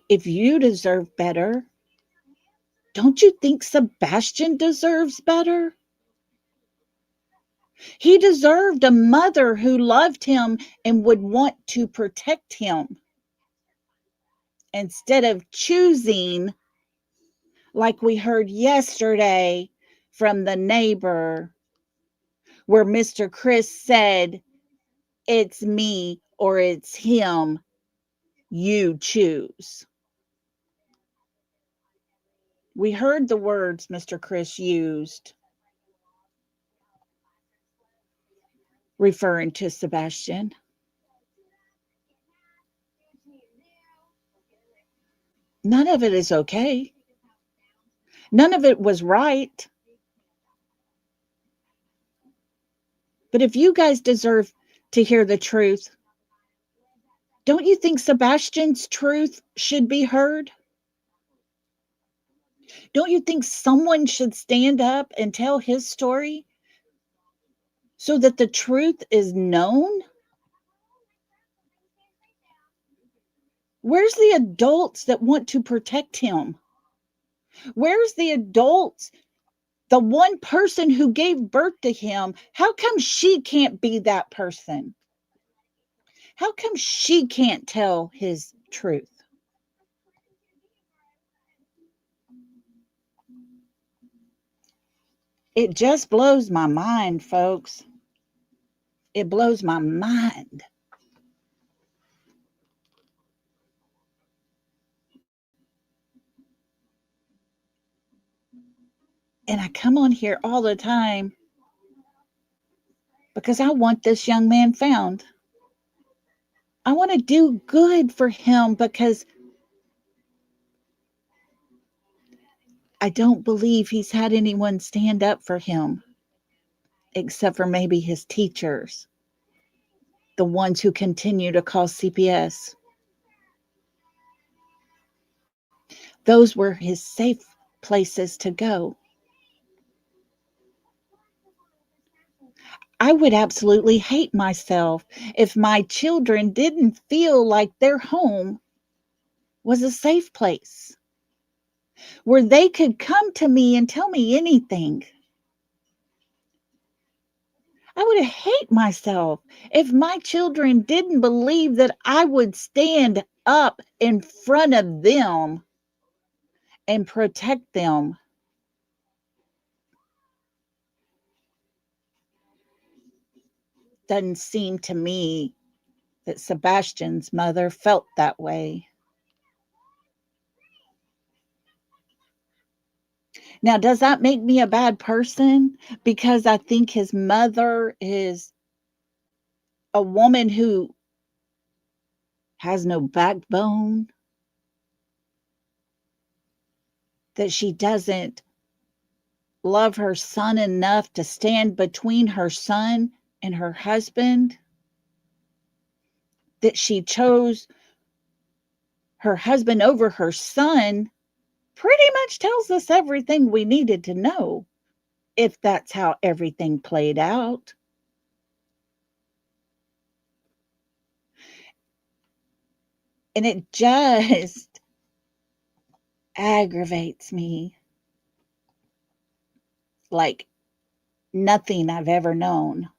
If you deserve better, don't you think Sebastian deserves better? He deserved a mother who loved him and would want to protect him instead of choosing, like we heard yesterday from the neighbor, where Mr. Chris said, "It's me or it's him. You choose." We heard the words Mr. Chris used referring to Sebastian. None of it is okay. None of it was right. But if you guys deserve to hear the truth, don't you think Sebastian's truth should be heard? Don't you think someone should stand up and tell his story so that the truth is known? Where's the adults that want to protect him? Where's the adults? The one person who gave birth to him, how come she can't be that person? How come she can't tell his truth? It just blows my mind, folks. It blows my mind. And I come on here all the time because I want this young man found. I want to do good for him because I don't believe he's had anyone stand up for him except for maybe his teachers, the ones who continue to call CPS. Those were his safe places to go. I would absolutely hate myself if my children didn't feel like their home was a safe place where they could come to me and tell me anything. I would hate myself if my children didn't believe that I would stand up in front of them and protect them. Doesn't seem to me that Sebastian's mother felt that way. Now, does that make me a bad person because I think his mother is a woman who has no backbone? That she doesn't love her son enough to stand between her son and her husband? That she chose her husband over her son pretty much tells us everything we needed to know if that's how everything played out. And it just aggravates me like nothing I've ever known,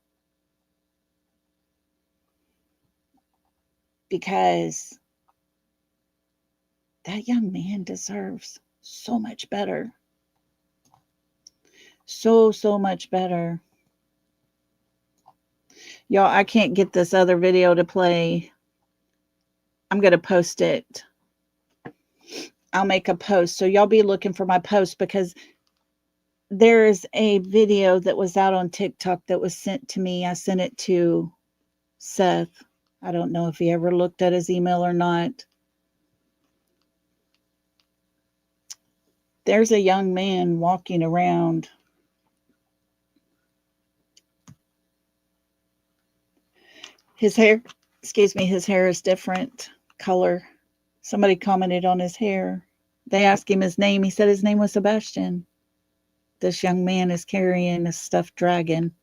because that young man deserves so much better. So much better. Y'all, I can't get this other video to play. I'm going to post it. I'll make a post. So y'all be looking for my post, because there's a video that was out on TikTok that was sent to me. I sent it to Seth. I don't know if he ever looked at his email or not. There's a young man walking around. His hair, his hair is different color. Somebody commented on his hair. They asked him his name. He said his name was Sebastian. This young man is carrying a stuffed dragon.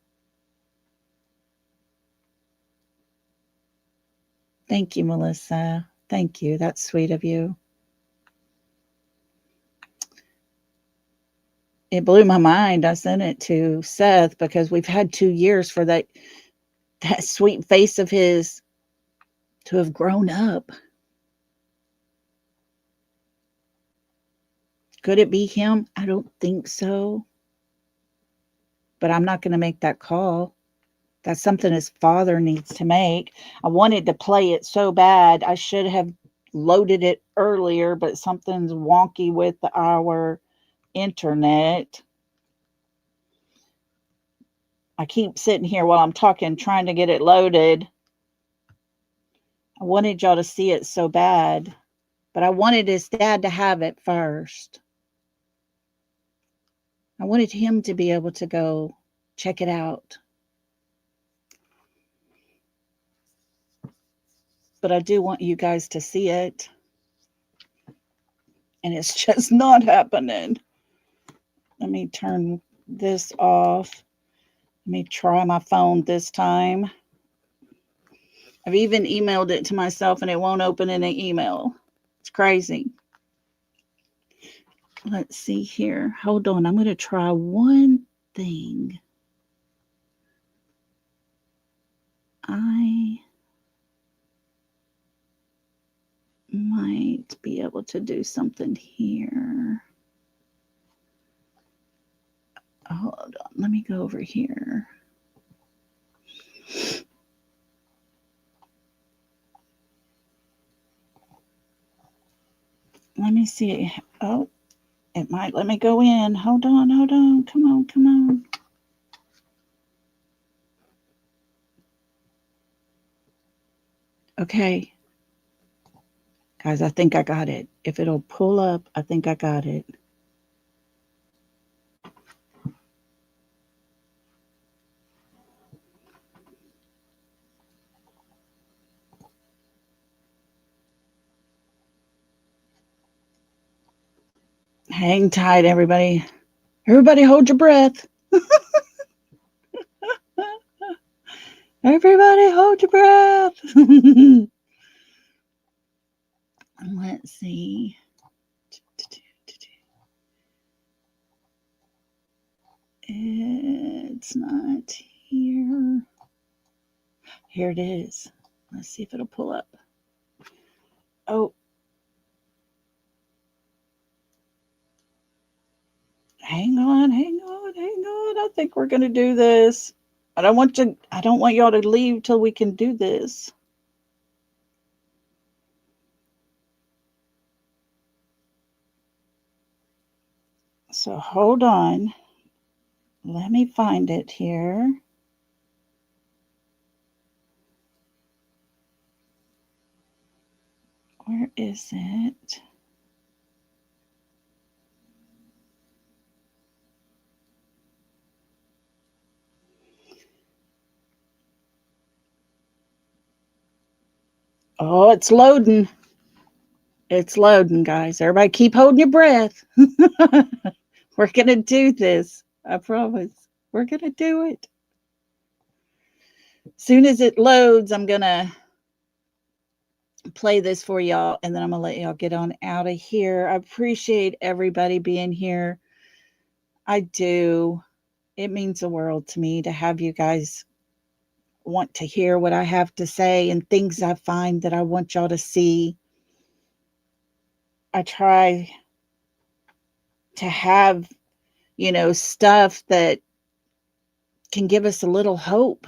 Thank you, Melissa. Thank you. That's sweet of you. It blew my mind. I sent it to Seth because we've had 2 years for that sweet face of his to have grown up. Could it be him? I don't think so. But I'm not going to make that call. That's something his father needs to make. I wanted to play it so bad. I should have loaded it earlier, but something's wonky with our internet. I keep sitting here while I'm talking, trying to get it loaded. I wanted y'all to see it so bad, but I wanted his dad to have it first. I wanted him to be able to go check it out. But I do want you guys to see it. And it's just not happening. Let me turn this off. Let me try my phone this time. I've even emailed it to myself and it won't open in an email. It's crazy. Let's see here. Hold on. I'm going to try one thing. I might be able to do something here. Hold on. Let me go over here. Let me see. Oh, it might let me go in. Hold on. Come on. Okay. Guys, I think I got it. If it'll pull up, I think I got it. Hang tight, everybody. Everybody hold your breath. Everybody hold your breath. Let's see. It's not here. Here it is. Let's see if it'll pull up. Oh. Hang on. I think we're going to do this. I don't want y'all to leave till we can do this. So hold on. Let me find it here. Where is it? Oh, it's loading. It's loading, guys. Everybody keep holding your breath. We're going to do this. I promise. We're going to do it. As soon as it loads, I'm going to play this for y'all, and then I'm going to let y'all get on out of here. I appreciate everybody being here. I do. It means the world to me to have you guys want to hear what I have to say and things I find that I want y'all to see. I try to have, stuff that can give us a little hope.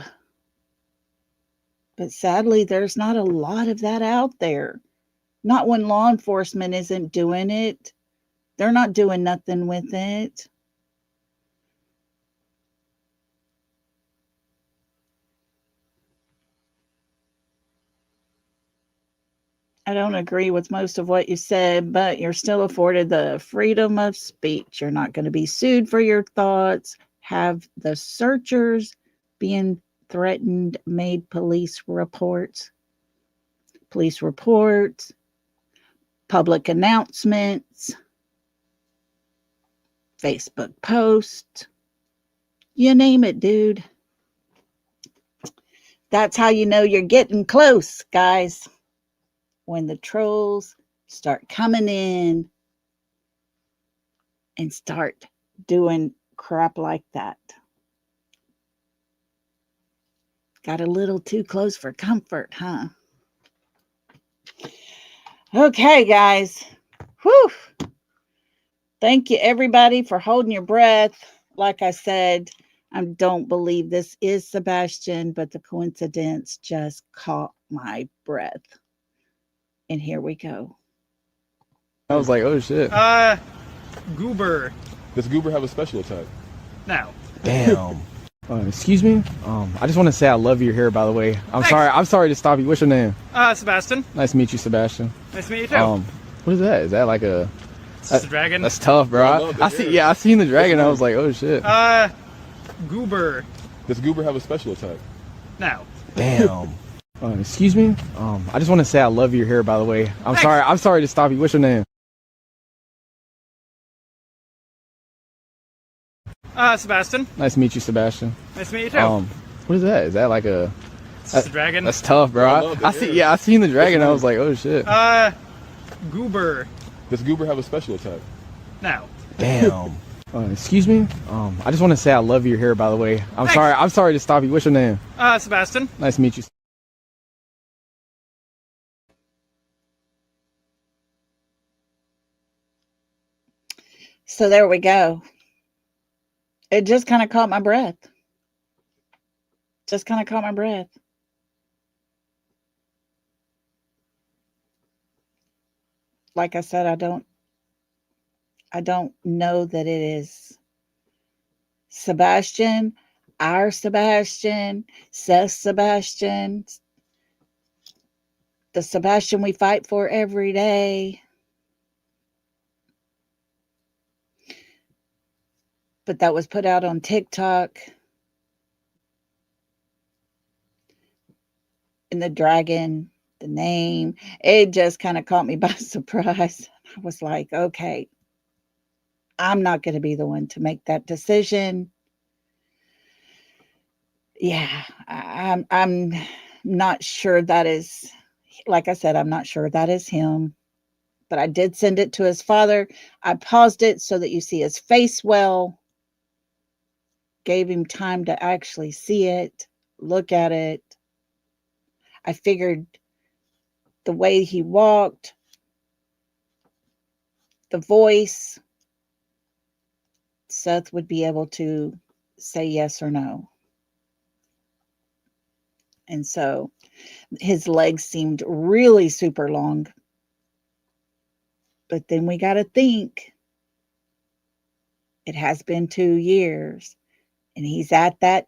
But sadly, there's not a lot of that out there. Not when law enforcement isn't doing it. They're not doing nothing with it. I don't agree with most of what you said, but you're still afforded the freedom of speech. You're not going to be sued for your thoughts. Have the searchers being threatened made police reports, public announcements, Facebook posts, you name it, dude. That's how you know you're getting close, guys. When the trolls start coming in and start doing crap like that. Got a little too close for comfort, huh? Okay, guys. Whew. Thank you, everybody, for holding your breath. Like I said, I don't believe this is Sebastian, but the coincidence just caught my breath. And here we go. I was like, oh shit. Goober. Does Goober have a special attack? No. Damn. Excuse me. I just want to say I love your hair, by the way. Thanks. I'm sorry to stop you. What's your name? Sebastian. Nice to meet you, Sebastian. Nice to meet you too. What is that? Is that like a? It's a dragon. That's tough, bro. I seen the dragon. I was like, oh shit. Goober. Does Goober have a special attack? No. Damn. Excuse me. I just want to say I love your hair, by the way. Thanks. I'm sorry to stop you. What's your name? Sebastian. Nice to meet you, Sebastian. Nice to meet you too. What is that? Is that like a? It's a dragon. That's tough, bro. I seen the dragon. I was like, oh shit. Goober. Does Goober have a special attack? No. Damn. Excuse me. I just want to say I love your hair, by the way. Thanks. I'm sorry to stop you. What's your name? Sebastian. Nice to meet you. So there we go. It just kind of caught my breath. Like I said, I don't know that it is Sebastian, our Sebastian, Seth's Sebastian, the Sebastian we fight for every day. But that was put out on TikTok. And the dragon, the name, it just kind of caught me by surprise. I was like, okay, I'm not going to be the one to make that decision. Yeah, I'm not sure that is, like I said, I'm not sure that is him. But I did send it to his father. I paused it so that you see his face well. Gave him time to actually see it, look at it. I figured the way he walked, the voice, Seth would be able to say yes or no. And so his legs seemed really super long. But then we got to think it has been 2 years, and he's at that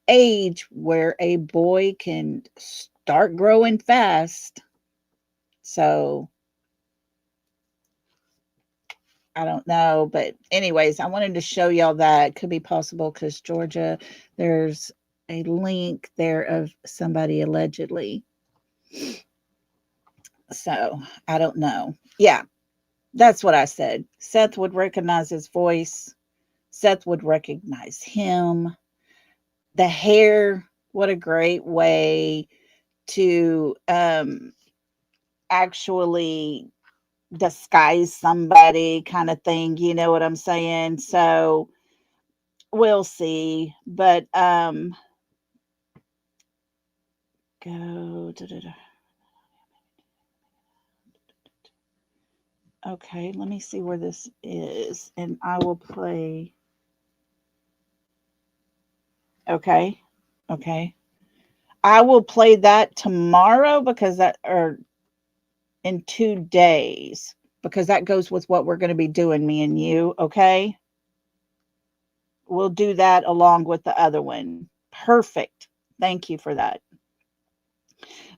age where a boy can start growing fast. So I don't know. But anyways, I wanted to show y'all that it could be possible because Georgia, there's a link there of somebody allegedly. So I don't know. Yeah, that's what I said. Seth would recognize his voice. Seth would recognize him. The hair, what a great way to actually disguise somebody kind of thing. You know what I'm saying? So we'll see. But go. Okay, let me see where this is, and I will play. Okay, okay. I will play that tomorrow because that, or in 2 days, because that goes with what we're going to be doing, me and you. Okay, we'll do that along with the other one. Perfect. Thank you for that.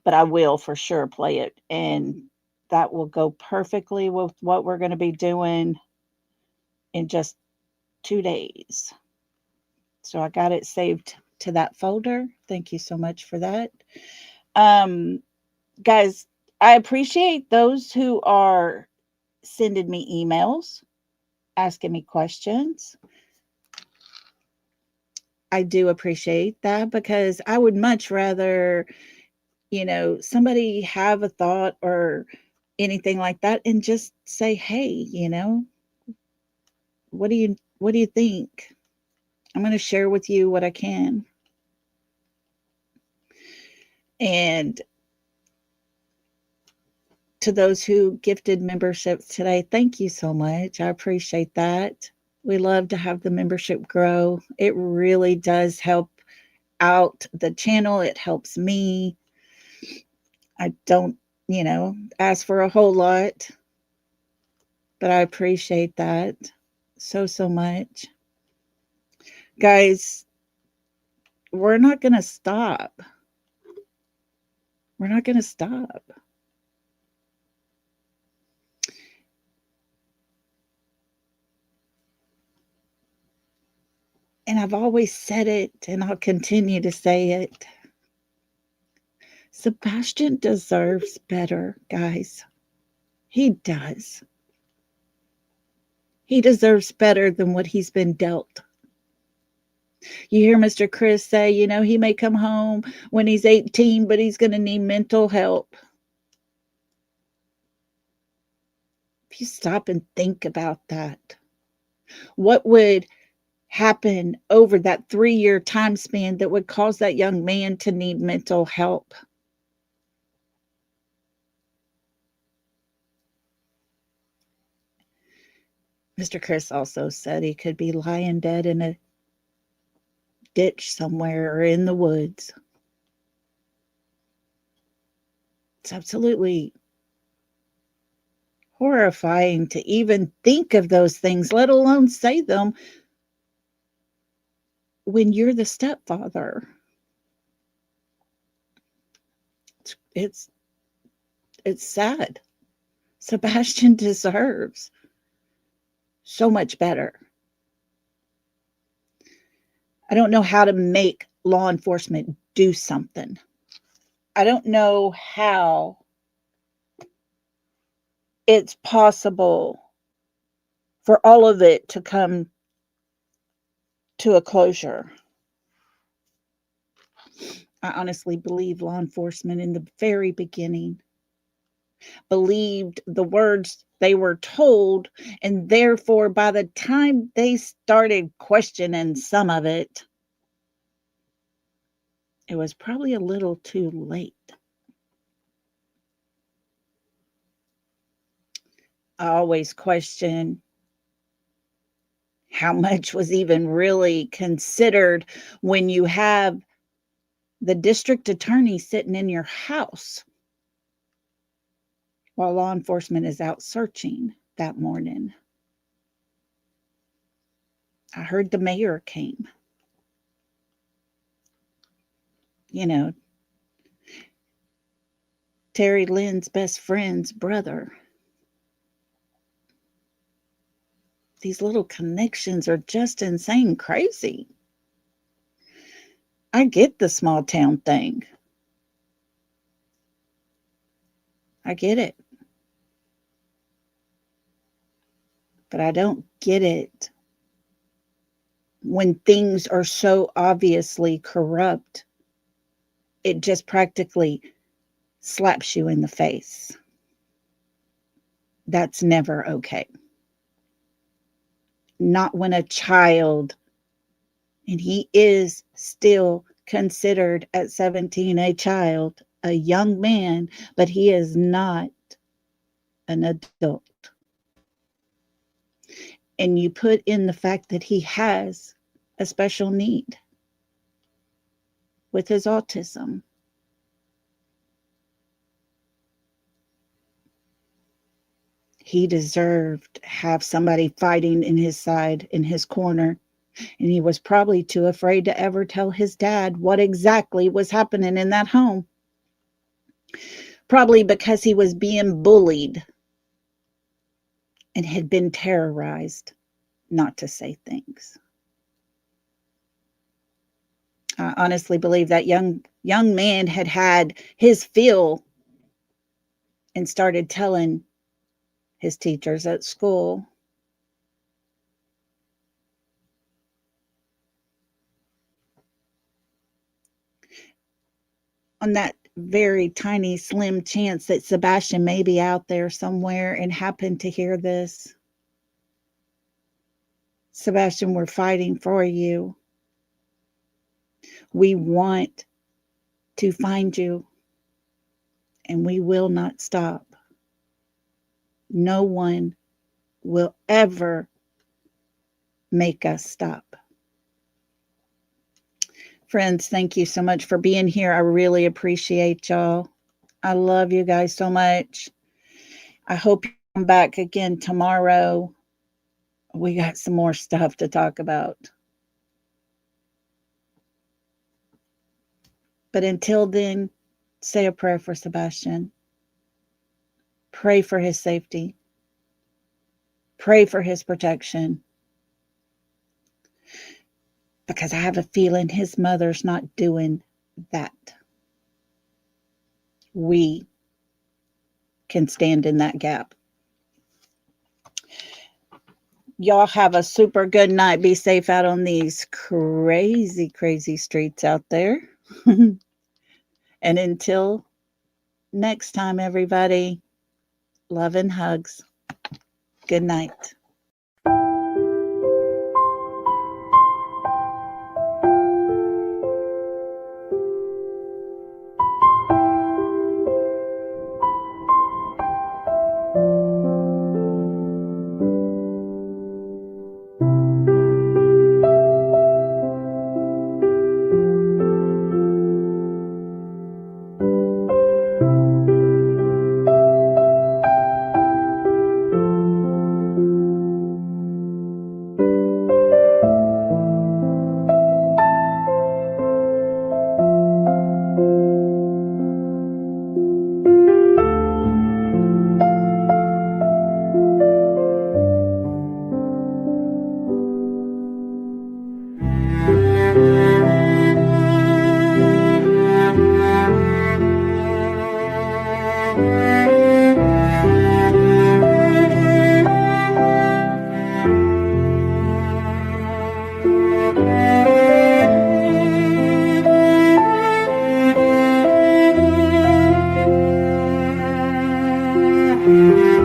But I will for sure play it, and that will go perfectly with what we're going to be doing in just 2 days. So I got it saved to that folder. Thank you so much for that. Um, guys, I appreciate those who are sending me emails, asking me questions. I do appreciate that because I would much rather, somebody have a thought or anything like that and just say, "Hey, what do you think?" I'm going to share with you what I can. And to those who gifted memberships today, thank you so much. I appreciate that. We love to have the membership grow. It really does help out the channel. It helps me. I don't, ask for a whole lot, but I appreciate that so much. Guys, we're not going to stop. We're not going to stop. And I've always said it, and I'll continue to say it. Sebastian deserves better, guys. He does. He deserves better than what he's been dealt. You hear Mr. Chris say, he may come home when he's 18, but he's going to need mental help. If you stop and think about that, what would happen over that 3-year time span that would cause that young man to need mental help? Mr. Chris also said he could be lying dead in a ditch somewhere or in the woods. It's absolutely horrifying to even think of those things, let alone say them when you're the stepfather. It's sad. Sebastian deserves so much better. I don't know how to make law enforcement do something. I don't know how it's possible for all of it to come to a closure. I honestly believe law enforcement in the very beginning believed the words they were told, and therefore, by the time they started questioning some of it, it was probably a little too late. I always question how much was even really considered when you have the district attorney sitting in your house while law enforcement is out searching that morning. I heard the mayor came. You know, Terry Lynn's best friend's brother. These little connections are just insane crazy. I get the small town thing. I get it. But I don't get it when things are so obviously corrupt. It just practically slaps you in the face. That's never okay. Not when a child, and he is still considered at 17 a child, a young man, but he is not an adult. And you put in the fact that he has a special need with his autism. He deserved to have somebody fighting in his side, in his corner. And he was probably too afraid to ever tell his dad what exactly was happening in that home. Probably because he was being bullied and had been terrorized not to say things. I honestly believe that young man had his fill and started telling his teachers at school. On that very tiny, slim chance that Sebastian may be out there somewhere and happened to hear this. Sebastian, we're fighting for you. We want to find you, and we will not stop. No one will ever make us stop. Friends, thank you so much for being here. I really appreciate y'all. I love you guys so much. I hope you come back again tomorrow. We got some more stuff to talk about. But until then, say a prayer for Sebastian. Pray for his safety. Pray for his protection. Because I have a feeling his mother's not doing that. We can stand in that gap. Y'all have a super good night. Be safe out on these crazy, crazy streets out there. And until next time, everybody, love and hugs. Good night. Thank